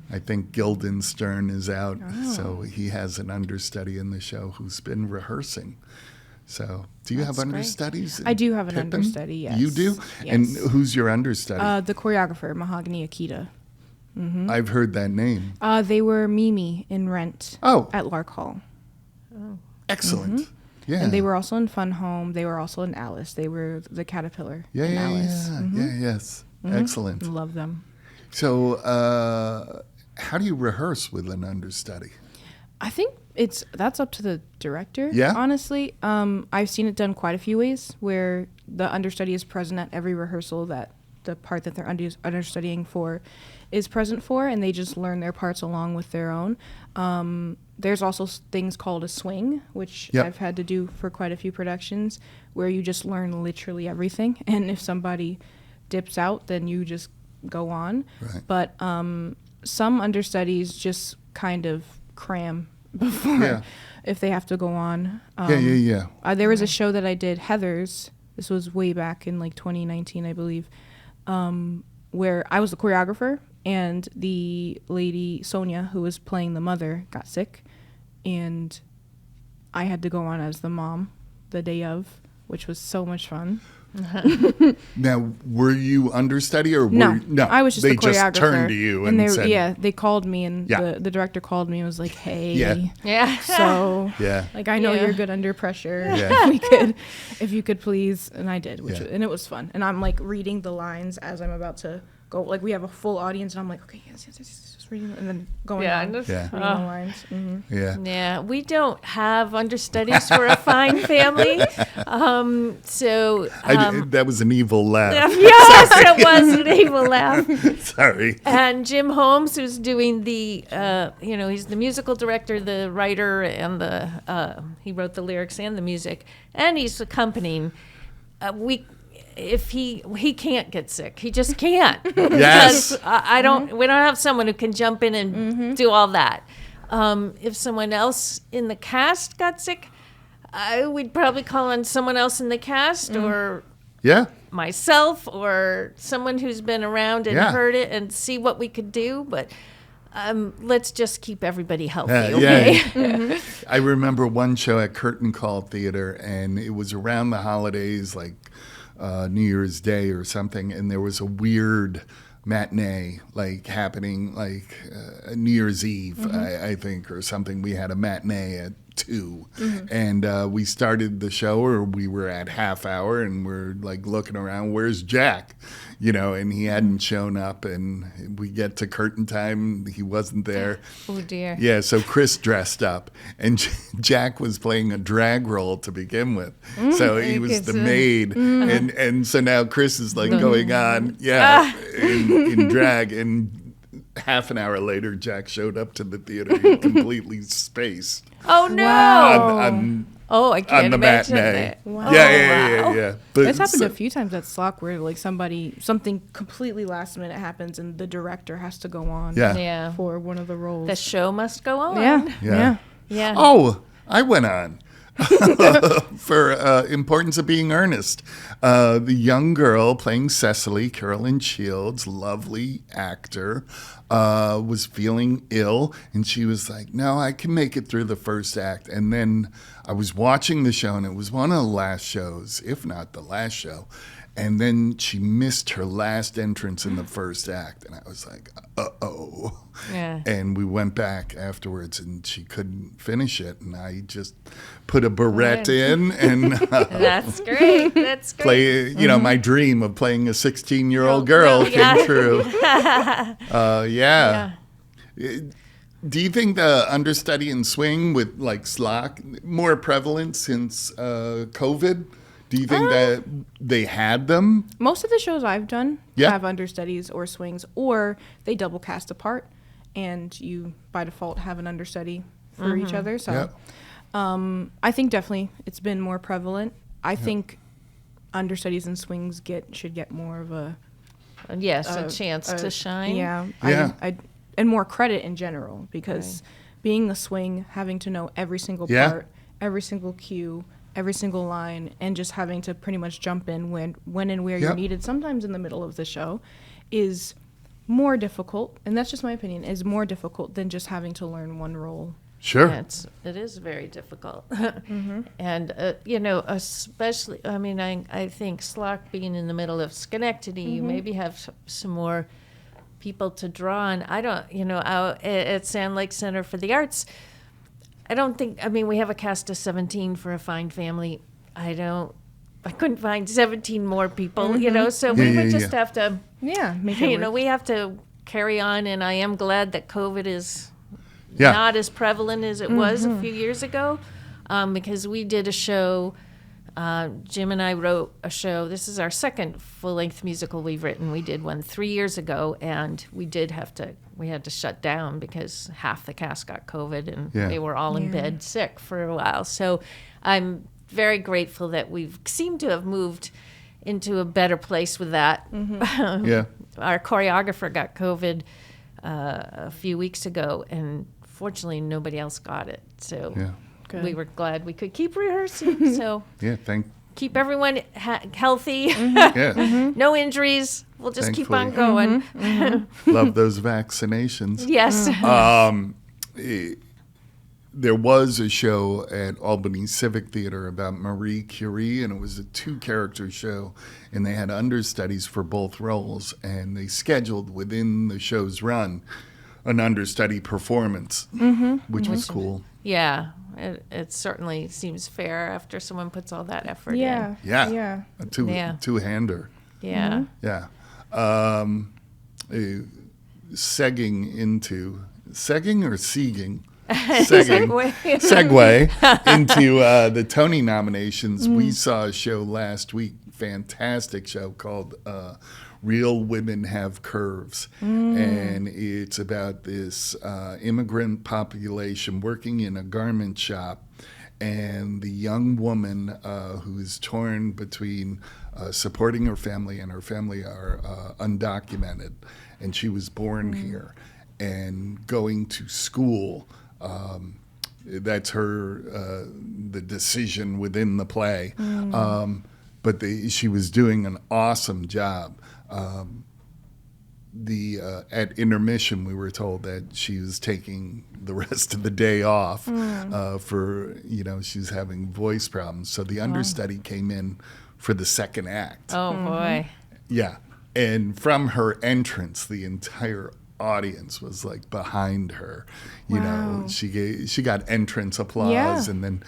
I think Guildenstern is out, so he has an understudy in the show who's been rehearsing. So, do you have That's great. understudies? I do have an Pippin? understudy, yes. You do? Yes. And who's your understudy? The choreographer, Mahogany Akita. I've heard that name. They were Mimi in Rent Oh, at Lark Hall. excellent. Yeah. And they were also in Fun Home. They were also in Alice. They were the caterpillar in Alice. Yes. Excellent. Love them. So, how do you rehearse with an understudy? I think that's up to the director. Yeah? Honestly, I've seen it done quite a few ways where the understudy is present at every rehearsal that the part that they're understudying for is present for, and they just learn their parts along with their own. There's also things called a swing, which Yep. I've had to do for quite a few productions, where you just learn literally everything, and if somebody dips out, then you just go on. Right. But some understudies just kind of cram before Yeah. if they have to go on. Yeah. There was a show that I did, Heathers. This was way back in like 2019, I believe, where I was the choreographer, and the lady Sonia, who was playing the mother, got sick, and I had to go on as the mom the day of, which was so much fun. Now, were you understudy or No, I was just they the choreographer. just turned to you and they, said, yeah, they called me, and Yeah. the director called me and was like, hey, Yeah. so Yeah. like, I know Yeah. you're good under pressure. Yeah. If you could please, and I did, Yeah. and it was fun. And I'm like reading the lines as I'm about to go. Like, we have a full audience, and I'm like, okay, yes, just reading, and then going Yeah. on, and Yeah. reading the lines. Yeah. Yeah, we don't have understudies. We're a fine family. That was an evil laugh. Yes, it was an evil laugh. Sorry. And Jim Holmes, who's doing the, he's the musical director, the writer, and he wrote the lyrics and the music, and he's accompanying. If he can't get sick, he just can't. Yes. Because we don't have someone who can jump in and do all that. If someone else in the cast got sick, we'd probably call on someone else in the cast or Yeah. myself or someone who's been around and Yeah. heard it and see what we could do. But let's just keep everybody healthy, Yeah. okay? I remember one show at Curtain Call Theater, and it was around the holidays, like New Year's Day or something, and there was a weird matinee like happening like New Year's Eve, I think, or something. We had a matinee at 2, and we started the show, or we were at half hour, and we're like looking around, where's Jack? And he hadn't shown up, and we get to curtain time, he wasn't there. Oh dear. Yeah, so Chris dressed up, and Jack was playing a drag role to begin with. So he was the maid, and so now Chris is like going on, in drag, and half an hour later, Jack showed up to the theater completely spaced Oh no. Wow. on I can't the imagine matinee. that. Wow. Yeah. But It's happened a few times at SLOC where like something completely last minute happens, and the director has to go on Yeah. for one of the roles. The show must go on. Yeah. Yeah. Oh, I went on for Importance of Being Earnest. The young girl playing Cecily, Carolyn Shields, lovely actor, was feeling ill, and she was like, no, I can make it through the first act. And then I was watching the show, and it was one of the last shows, if not the last show. And then she missed her last entrance in the first act. And I was like, uh-oh. Yeah. And we went back afterwards, and she couldn't finish it. And I just put a barrette in and That's great. That's great. play, my dream of playing a 16-year-old girl came true. Yeah. Do you think the understudy and swing with like SLOC more prevalent since COVID? Do you think that they had them? Most of the shows I've done Yeah. have understudies or swings, or they double cast a part, and you by default have an understudy for each other. So Yep. I think definitely it's been more prevalent. I think understudies and swings should get more of a Yes, a chance to shine. Yeah. Yeah. And more credit in general, because being the swing, having to know every single Yeah. part, every single cue, every single line, and just having to pretty much jump in when and where you're Yep. needed, sometimes in the middle of the show, is more difficult, and that's just my opinion, is more difficult than just having to learn one role. Sure. Yeah, it is very difficult. And, especially, I think SLOC being in the middle of Schenectady, you maybe have some more people to draw on. I don't, out at Sand Lake Center for the Arts, I don't think, we have a cast of 17 for a fine family. I couldn't find 17 more people, so we would just have to, Make it work. we have to carry on, and I am glad that COVID is Yeah. not as prevalent as it was a few years ago, because we did a show. Jim and I wrote a show. This is our second full-length musical we've written. We did one 3 years ago, and we had to shut down because half the cast got COVID, and they were all in bed sick for a while. So I'm very grateful that we've seemed to have moved into a better place with that. Yeah. Our choreographer got COVID a few weeks ago, and fortunately nobody else got it. So we were glad we could keep rehearsing. So keep everyone healthy. No injuries. We'll just keep on going. Love those vaccinations. Yes. There was a show at Albany Civic Theater about Marie Curie, and it was a 2-character show, and they had understudies for both roles, and they scheduled within the show's run an understudy performance, which was cool. Yeah. It certainly seems fair after someone puts all that effort in. Yeah. A two-hander. Yeah. Yeah. Segging or seeing? Segue into the Tony nominations. We saw a show last week, fantastic show called Real Women Have Curves. And it's about this immigrant population working in a garment shop, and the young woman who is torn between supporting her family, and her family are undocumented, and she was born here, and going to school. That's her the decision within the play, but she was doing an awesome job. At intermission, we were told that she was taking the rest of the day off for she's having voice problems. So the understudy came in for the second act. Oh boy! Yeah, and from her entrance, the entire audience was like behind her. You know, she got entrance applause, and then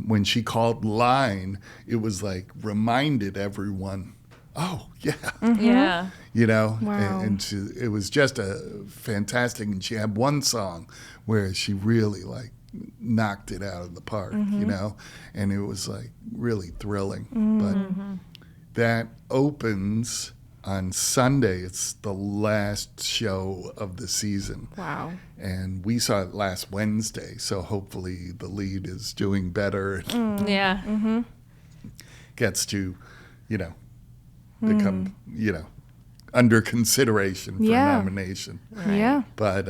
when she called line, it was like reminded everyone, oh yeah, yeah, you know, and it was just a fantastic. And she had one song where she really like knocked it out of the park, you know, and it was like really thrilling. But that opens on Sunday. It's the last show of the season. Wow. And we saw it last Wednesday, so hopefully the lead is doing better. Yeah. Gets to, become, under consideration for nomination. Right. Yeah. But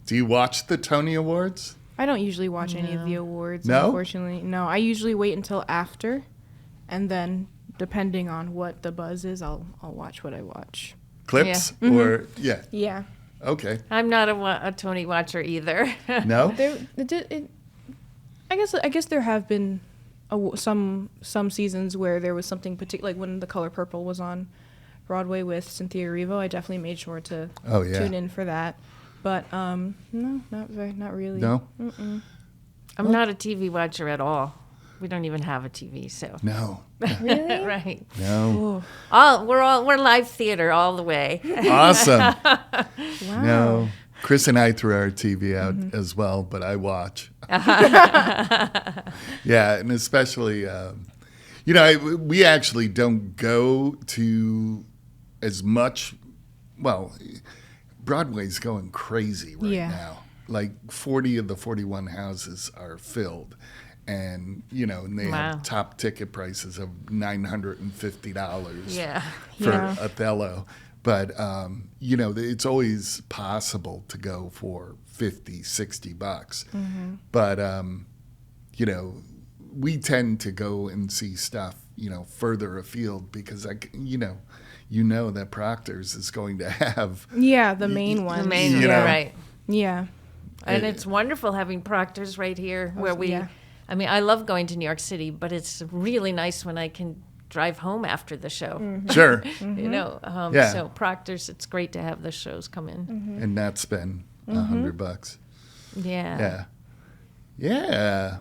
do you watch the Tony Awards? I don't usually watch any of the awards, No? unfortunately. No, I usually wait until after, and then depending on what the buzz is, I'll watch what I watch. Clips? Or, Yeah. Okay. I'm not a Tony watcher either. No? I guess there have been some seasons where there was something particular, like when The Color Purple was on Broadway with Cynthia Erivo. I definitely made sure to tune in for that. But no, not really. No? Mm-mm. I'm not a TV watcher at all. We don't even have a TV, so. No. Really? Right. No. We're live theater all the way. Awesome. Wow. No. Chris and I threw our TV out as well, but I watch. Yeah, and especially, we actually don't go to as much. Well, Broadway's going crazy right now. Like 40 of the 41 houses are filled. And, and they have top ticket prices of $950 for Othello. But, it's always possible to go for $50, $60. But, we tend to go and see stuff, further afield because that Proctor's is going to have the main one. The main one, right. Yeah. And it's wonderful having Proctor's right here where I mean, I love going to New York City, but it's really nice when I can drive home after the show. Mm-hmm. Sure. So Proctor's, it's great to have the shows come in. Mm-hmm. And not spend $100. Yeah. Yeah.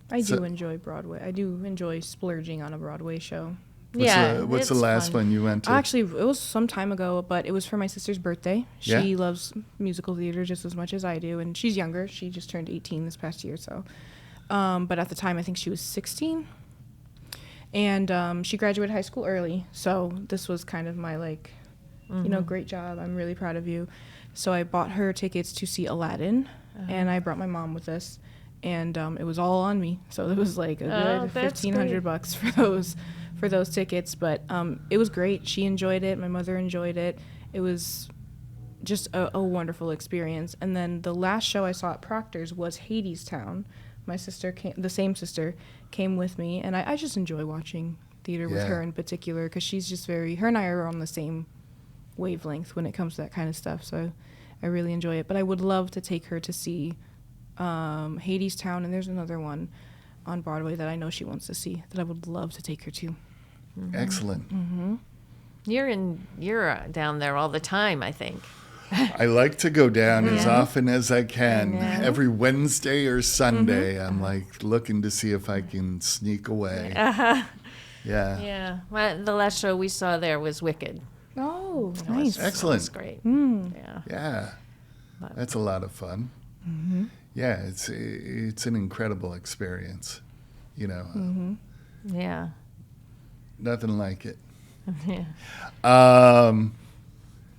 I do enjoy Broadway. I do enjoy splurging on a Broadway show. What's the last one you went to? Actually, it was some time ago, but it was for my sister's birthday. She loves musical theater just as much as I do, and she's younger. She just turned 18 this past year, so. But at the time, I think she was 16. And she graduated high school early, so this was kind of my, great job. I'm really proud of you. So I bought her tickets to see Aladdin, and I brought my mom with us. And it was all on me, so it was like a good $1,500 for those tickets. But it was great. She enjoyed it. My mother enjoyed it. It was just a wonderful experience. And then the last show I saw at Proctor's was Hadestown. My sister the same sister came with me, and I just enjoy watching theater with her in particular because she's just her and I are on the same wavelength when it comes to that kind of stuff. So I really enjoy it. But I would love to take her to see Hadestown, and there's another one on Broadway that I know she wants to see that I would love to take her to. Mm-hmm. Excellent. Mm-hmm. You're down there all the time, I think. I like to go down as often as I can. Every Wednesday or Sunday, I'm like looking to see if I can sneak away. Yeah. Well, the last show we saw there was Wicked. Oh, nice. Excellent. It was great. Yeah. That's a lot of fun. Mm-hmm. Yeah, it's an incredible experience. Yeah. Nothing like it. Yeah.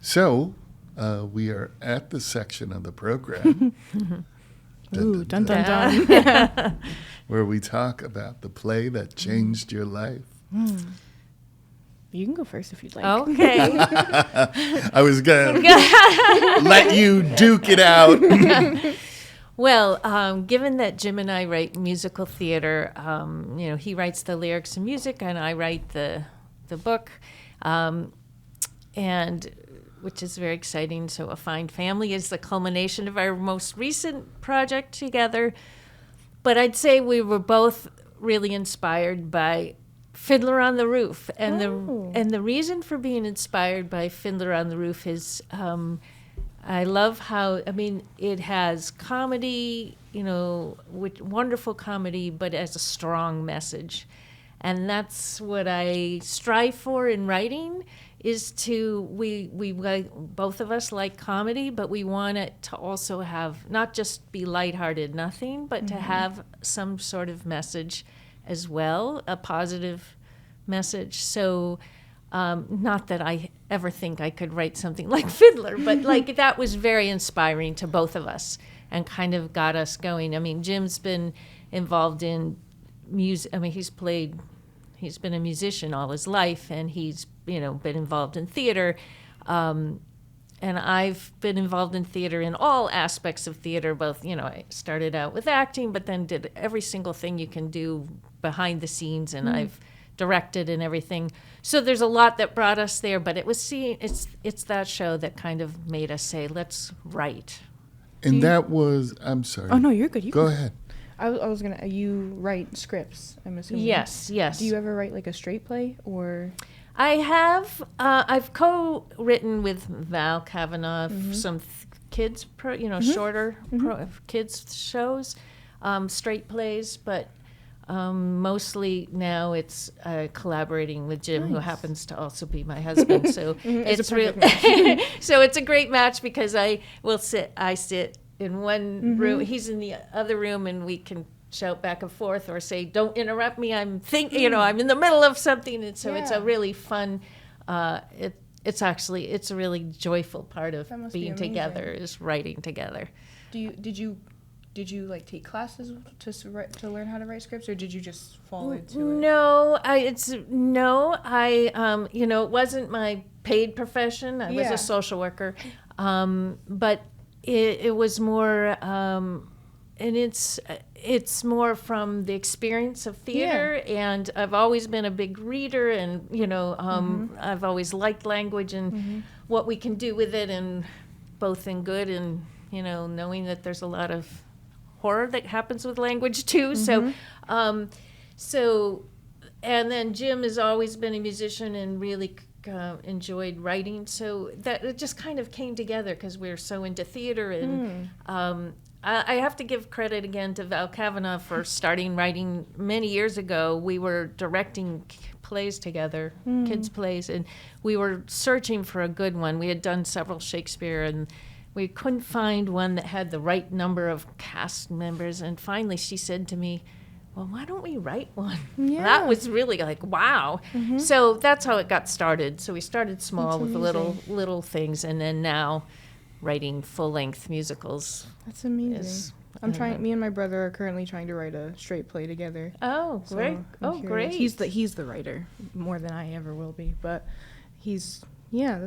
So we are at the section of the program Ooh, dun dun dun. where we talk about the play that changed your life. You can go first if you'd like. Okay. I was gonna let you duke it out. Well, given that Jim and I write musical theater, he writes the lyrics and music, and I write the book, and which is very exciting. So A Fine Family is the culmination of our most recent project together. But I'd say we were both really inspired by Fiddler on the Roof. And the reason for being inspired by Fiddler on the Roof is I love how, it has comedy, wonderful comedy, but as a strong message. And that's what I strive for in writing, is we both of us like comedy, but we want it to also have, not just be lighthearted nothing, but to have some sort of message as well, a positive message. So not that I ever think I could write something like Fiddler, but that was very inspiring to both of us and kind of got us going. Jim's been involved in music. He's been a musician all his life, and he's been involved in theater, and I've been involved in theater in all aspects of theater. Both, I started out with acting, but then did every single thing you can do behind the scenes, and I've directed and everything. So there's a lot that brought us there, but it's that show that kind of made us say, let's write. And that was, I'm sorry. Oh no, you're good. Go ahead. I was gonna. You write scripts, I'm assuming. Yes. Do you ever write like a straight play or? I have. I've co-written with Val Kavanaugh some kids, shorter kids shows, straight plays, but mostly now it's collaborating with Jim, who happens to also be my husband. So it's really so it's a great match because I sit in one room, he's in the other room, and we can shout back and forth or say, "Don't interrupt me. I'm I'm in the middle of something." And so it's a really fun. It's a really joyful part of being together, is writing together. Did you like take classes to learn how to write scripts, or did you just fall into it? No, it wasn't my paid profession. I was a social worker, but it was more it's more from the experience of theater, and I've always been a big reader, and I've always liked language and what we can do with it, and both in good and knowing that there's a lot of horror that happens with language too. So and then Jim has always been a musician and really enjoyed writing, so that it just kind of came together because we're so into theater. And I have to give credit again to Val Kavanaugh for starting writing many years ago. We were directing plays together, kids' plays, and we were searching for a good one. We had done several Shakespeare, and we couldn't find one that had the right number of cast members. And finally she said to me, well, why don't we write one? Yeah. That was really like, wow. So that's how it got started. So we started small with little things, and then now writing full-length musicals. That's amazing. Me and my brother are currently trying to write a straight play together. Oh, So great. I'm Great. He's the writer more than I ever will be, but that's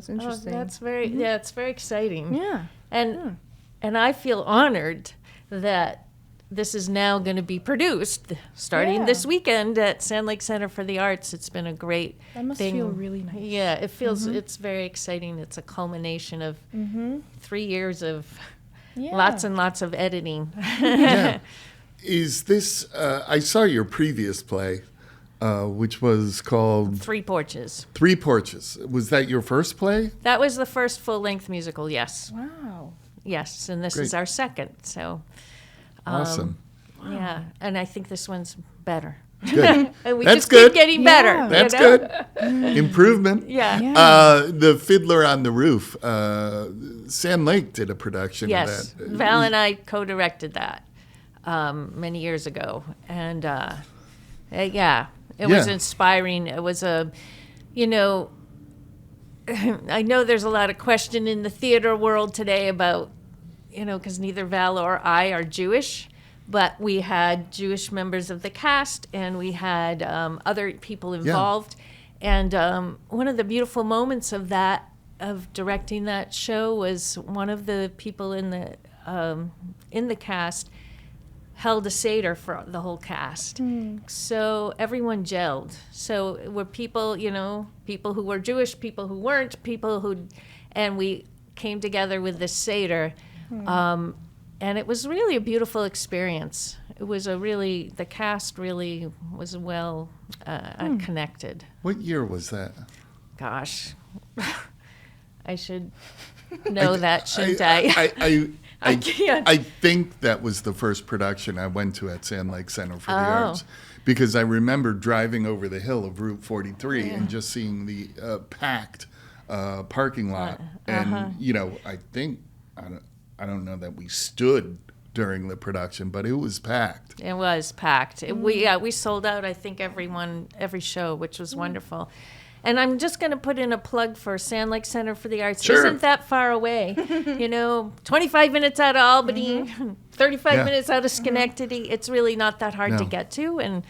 interesting. That's very, it's very exciting. Yeah. And I feel honored that this is now going to be produced starting this weekend at Sand Lake Center for the Arts. It's been a great That must thing. feel really nice. Yeah, it feels, it's very exciting. It's a culmination of 3 years of lots and lots of editing. Is this, I saw your previous play, which was called Three Porches. Three Porches. Was that your first play? That was the first full-length musical, yes. Wow. Yes, and this Great. is our second, so... Awesome. Yeah, and I think this one's better. Good. And we That's just good. keep getting better. Yeah. That's good. Improvement. Yeah. The Fiddler on the Roof. Sand Lake did a production Yes. of that. Val and I co-directed that many years ago. And it was inspiring. It was I know there's a lot of question in the theater world today about, because neither Val or I are Jewish, but we had Jewish members of the cast, and we had other people involved. And one of the beautiful moments of directing that show was one of the people in the cast held a Seder for the whole cast. So everyone gelled. So were people, people who were Jewish, people who weren't, and we came together with this Seder. And it was really a beautiful experience. It was the cast really was well connected. What year was that? Gosh, I should know that, shouldn't I? I can't. I think that was the first production I went to at Sand Lake Center for the Arts, because I remember driving over the hill of Route 43 and just seeing the packed parking lot, and I think I don't know that we stood during the production, but it was packed. It was packed. We sold out, I think, every show, which was wonderful. And I'm just going to put in a plug for Sand Lake Center for the Arts. Sure. Isn't that far away? 25 minutes out of Albany, 35 minutes out of Schenectady. It's really not that hard to get to, and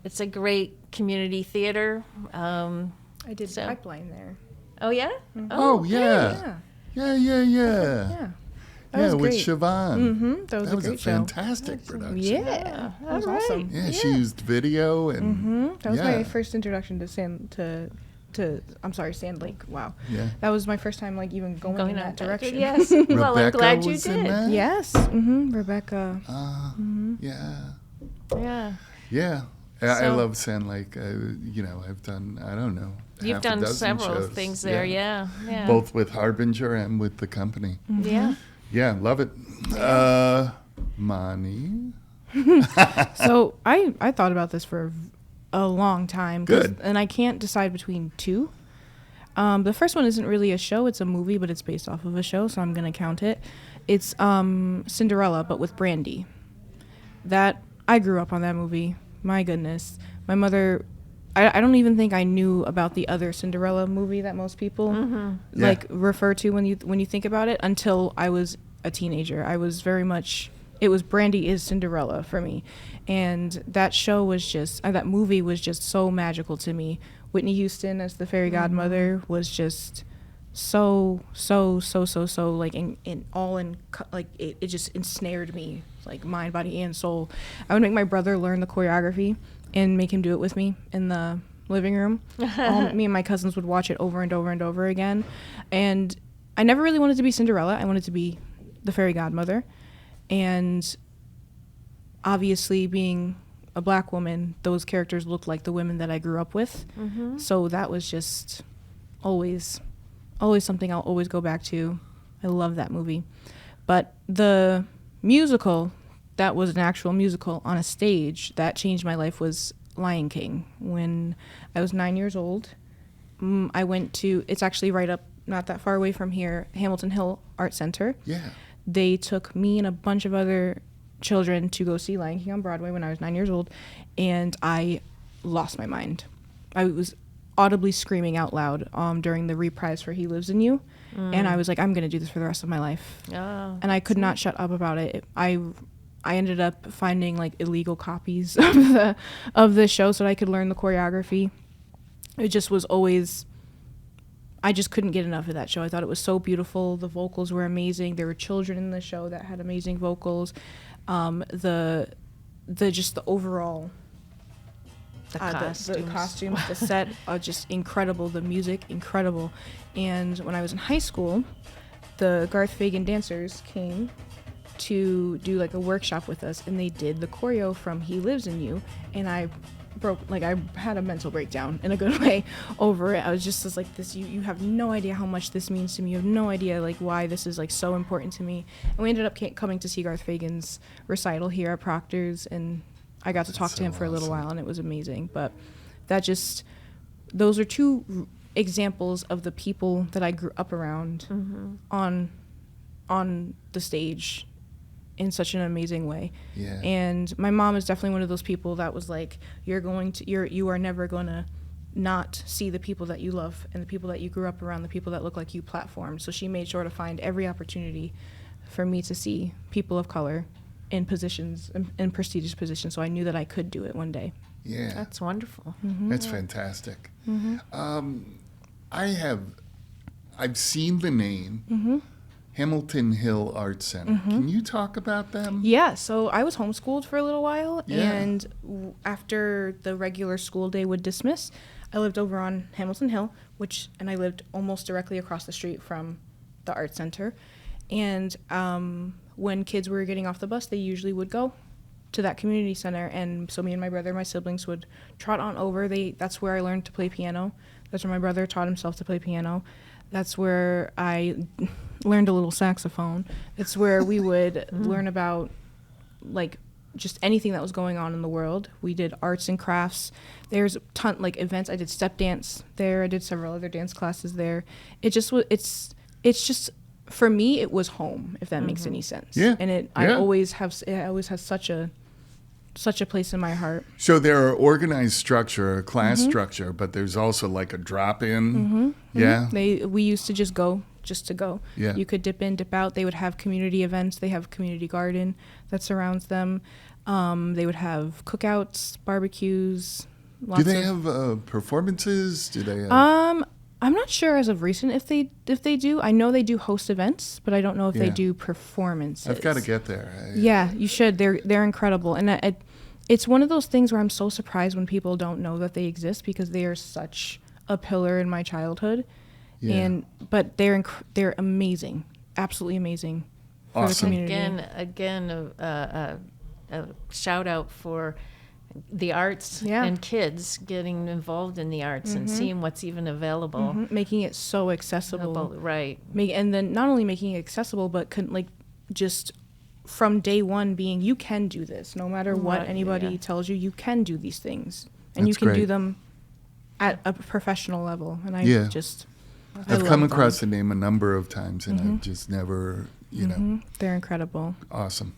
it's a great community theater. I did Pipeline there. Oh, yeah? Oh, yeah. Yeah. Yeah. That was with great. Siobhan. That was a great show. Fantastic production. Yeah, that was awesome. Yeah, she used video and That was my first introduction to Sand Lake. Wow. Yeah. That was my first time even going in that direction. Yes. Well, I'm Rebecca glad you was in did. that? Yes. Rebecca. Yeah. Yeah. I love Sand Lake. I've done, I don't know, You've half a done dozen several shows. things there, yeah. Both with Harbinger and with the company. Yeah. Yeah, love it. Mani? So I thought about this for a long time. Good. And I can't decide between two. The first one isn't really a show, it's a movie, but it's based off of a show, so I'm going to count it. It's Cinderella, but with Brandy. I grew up on that movie. My goodness. My mother, I don't even think I knew about the other Cinderella movie that most people refer to when you think about it until I was a teenager. I was very much, it was Brandy is Cinderella for me. And that show was just, that movie was just so magical to me. Whitney Houston as the fairy godmother was just so like like it just ensnared me, like mind, body, and soul. I would make my brother learn the choreography and make him do it with me in the living room. Me and my cousins would watch it over and over and over again. And I never really wanted to be Cinderella. I wanted to be the fairy godmother. And obviously, being a black woman, those characters looked like the women that I grew up with. So that was just always something I'll always go back to. I love that movie. But the musical, that was an actual musical on a stage that changed my life, was Lion King. When I was 9 years old, I went to, it's actually right up, not that far away from here, Hamilton Hill Art Center. Yeah. They took me and a bunch of other children to go see Lion King on Broadway when I was 9 years old, and I lost my mind. I was audibly screaming out loud during the reprise for He Lives in You, and I was like, I'm going to do this for the rest of my life. Oh, and I could not shut up about it. I ended up finding like illegal copies of the show so that I could learn the choreography. It just was always, I just couldn't get enough of that show. I thought it was so beautiful. The vocals were amazing. There were children in the show that had amazing vocals. The overall, the costumes, the set are just incredible. The music, incredible. And when I was in high school, the Garth Fagan dancers came to do like a workshop with us, and they did the choreo from He Lives in You, and I had a mental breakdown in a good way over it. I was just like, this, you have no idea how much this means to me. You have no idea like why this is like so important to me. And we ended up coming to see Garth Fagan's recital here at Proctor's, and I got to talk to him for a little while, and it was amazing. But those are two examples of the people that I grew up around on the stage in such an amazing way. Yeah. And my mom is definitely one of those people that was like, you are never going to not see the people that you love and the people that you grew up around, the people that look like you platformed. So she made sure to find every opportunity for me to see people of color in positions, in prestigious positions. So I knew that I could do it one day. Yeah. That's wonderful. That's fantastic. I've seen the name Hamilton Hill Art Center. Can you talk about them? Yeah, so I was homeschooled for a little while, Yeah. and after the regular school day would dismiss, I lived over on Hamilton Hill, and I lived almost directly across the street from the art center. And when kids were getting off the bus, they usually would go to that community center, and so me and my brother, my siblings, would trot on over. That's where I learned to play piano. That's where my brother taught himself to play piano. That's where I learned a little saxophone. It's where we would learn about like just anything that was going on in the world. We did arts and crafts. There's a ton like events. I did step dance there. I did several other dance classes there. It just was. It's just, for me, it was home, if that makes any sense. Yeah. And it always has such a place in my heart. So there are organized structure, a class structure, but there's also like a drop-in. Yeah. We used to just go to go. Yeah. You could dip in, dip out. They would have community events. They have a community garden that surrounds them. They would have cookouts, barbecues. Do they have performances? Do they have... I'm not sure as of recent if they do. I know they do host events, but I don't know if they do performances. I've got to get there. Yeah, you should. They're incredible, and it's one of those things where I'm so surprised when people don't know that they exist, because they are such a pillar in my childhood. Yeah. But they're amazing, absolutely amazing for the community. Again, a shout out for the arts and kids getting involved in the arts and seeing what's even available. Making it so accessible. Right. And then not only making it accessible, but just from day one being, you can do this. No matter what anybody tells you, you can do these things. And you can do them at a professional level. And I've come across the name a number of times, and I've just never, They're incredible. Awesome.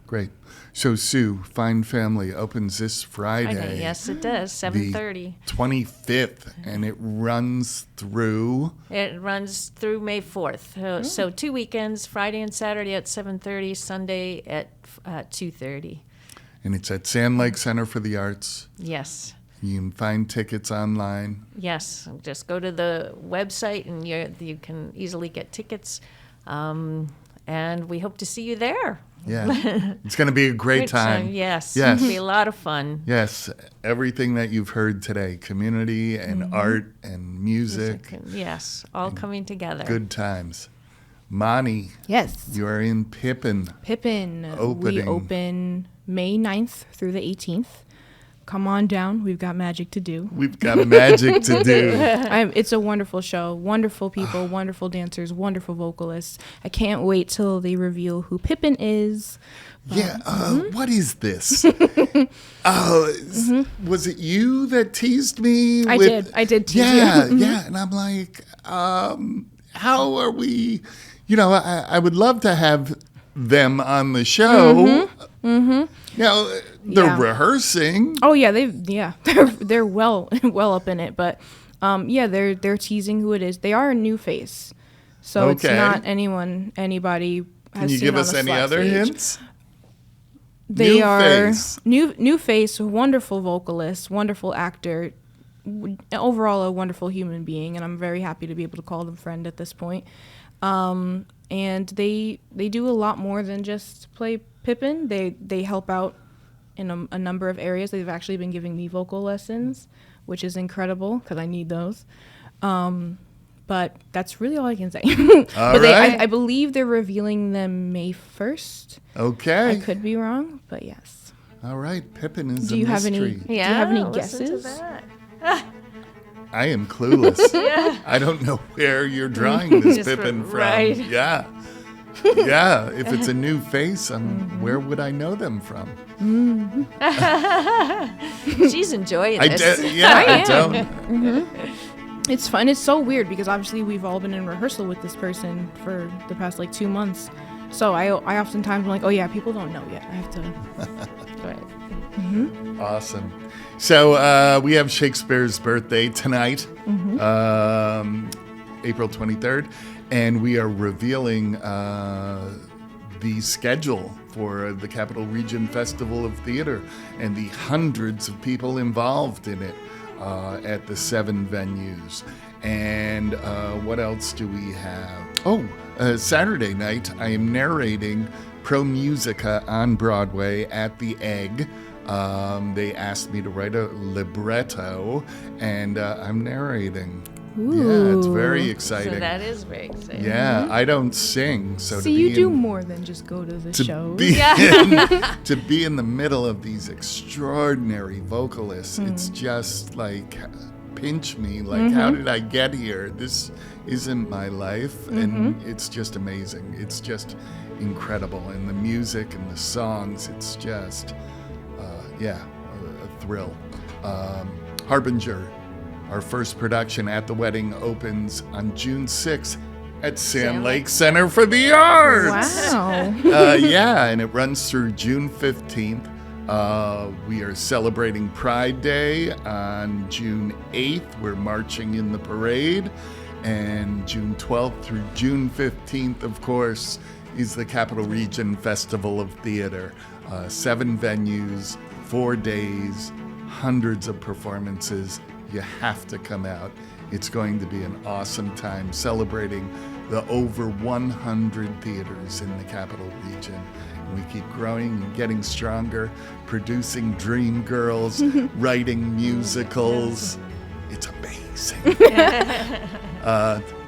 Great. So, Sue, Fine Family opens this Friday. Yes, it does, 7:30. 25th, and it runs through... It runs through May 4th. So 2 weekends, Friday and Saturday at 7:30, Sunday at 2:30. And it's at Sand Lake Center for the Arts. Yes. You can find tickets online. Yes, just go to the website and you can easily get tickets. And we hope to see you there. Yeah, it's going to be a great time. Yes, Yes. It'll be a lot of fun. Yes, everything that you've heard today, community and art and music, Yes, all coming together. good times. Mani, Yes. you are in Pippin. Pippin. Opening. We open May 9th through the 18th. Come on down. We've got magic to do. We've got magic to do. It's a wonderful show. Wonderful people, wonderful dancers, wonderful vocalists. I can't wait till they reveal who Pippin is. Yeah, what is this? Was it you that teased me? I did tease yeah, you. Yeah, and I'm like, how are we? You know, I would love to have them on the show. You know, they're Yeah. rehearsing. Oh yeah, they're well up in it, but they're teasing who it is. They are a new face, so it's Okay. not anybody has Can you seen give on us a any flat other stage. hints? They New are face. new face, wonderful vocalist, wonderful actor, overall a wonderful human being, and I'm very happy to be able to call them friend at this point. And they do a lot more than just play Pippin. They help out in a number of areas. They've actually been giving me vocal lessons, which is incredible because I need those. But that's really all I can say. All But right. I believe they're revealing them May 1st. Okay. I could be wrong, but yes. All right. Pippin is Do a you have mystery. any? Do you have any listen to guesses? that. I am clueless. I don't know where you're drawing this Just Pippin from. right. Yeah. Yeah. If it's a new face, where would I know them from? She's enjoying I this. I don't. It's fun. It's so weird because obviously we've all been in rehearsal with this person for the past 2 months. So I oftentimes am like, oh yeah, people don't know yet. I have to. But Awesome. So we have Shakespeare's birthday tonight, April 23rd, and we are revealing the schedule for the Capital Region Festival of Theater and the hundreds of people involved in it at the 7 venues. And what else do we have? Oh, Saturday night, I am narrating Pro Musica on Broadway at the Egg. They asked me to write a libretto, and I'm narrating. Yeah, it's very exciting. So that is very exciting. Yeah, I don't sing, so see, you do more than just go to the shows. to be in the middle of these extraordinary vocalists, it's just like pinch me. Like, how did I get here? This isn't my life, and it's just amazing. It's just incredible, and the music and the songs. It's just, a thrill. Harbinger. Our first production at the wedding opens on June 6th at Sand Lake Center for the Arts. Wow. And it runs through June 15th. We are celebrating Pride Day on June 8th. We're marching in the parade. And June 12th through June 15th, of course, is the Capital Region Festival of Theater. 7 venues, 4 days, hundreds of performances. You have to come out. It's going to be an awesome time celebrating the over 100 theaters in the Capital Region. And we keep growing and getting stronger, producing dream girls, writing musicals. It's amazing.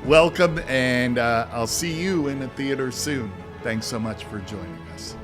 Welcome, and I'll see you in the theater soon. Thanks so much for joining us.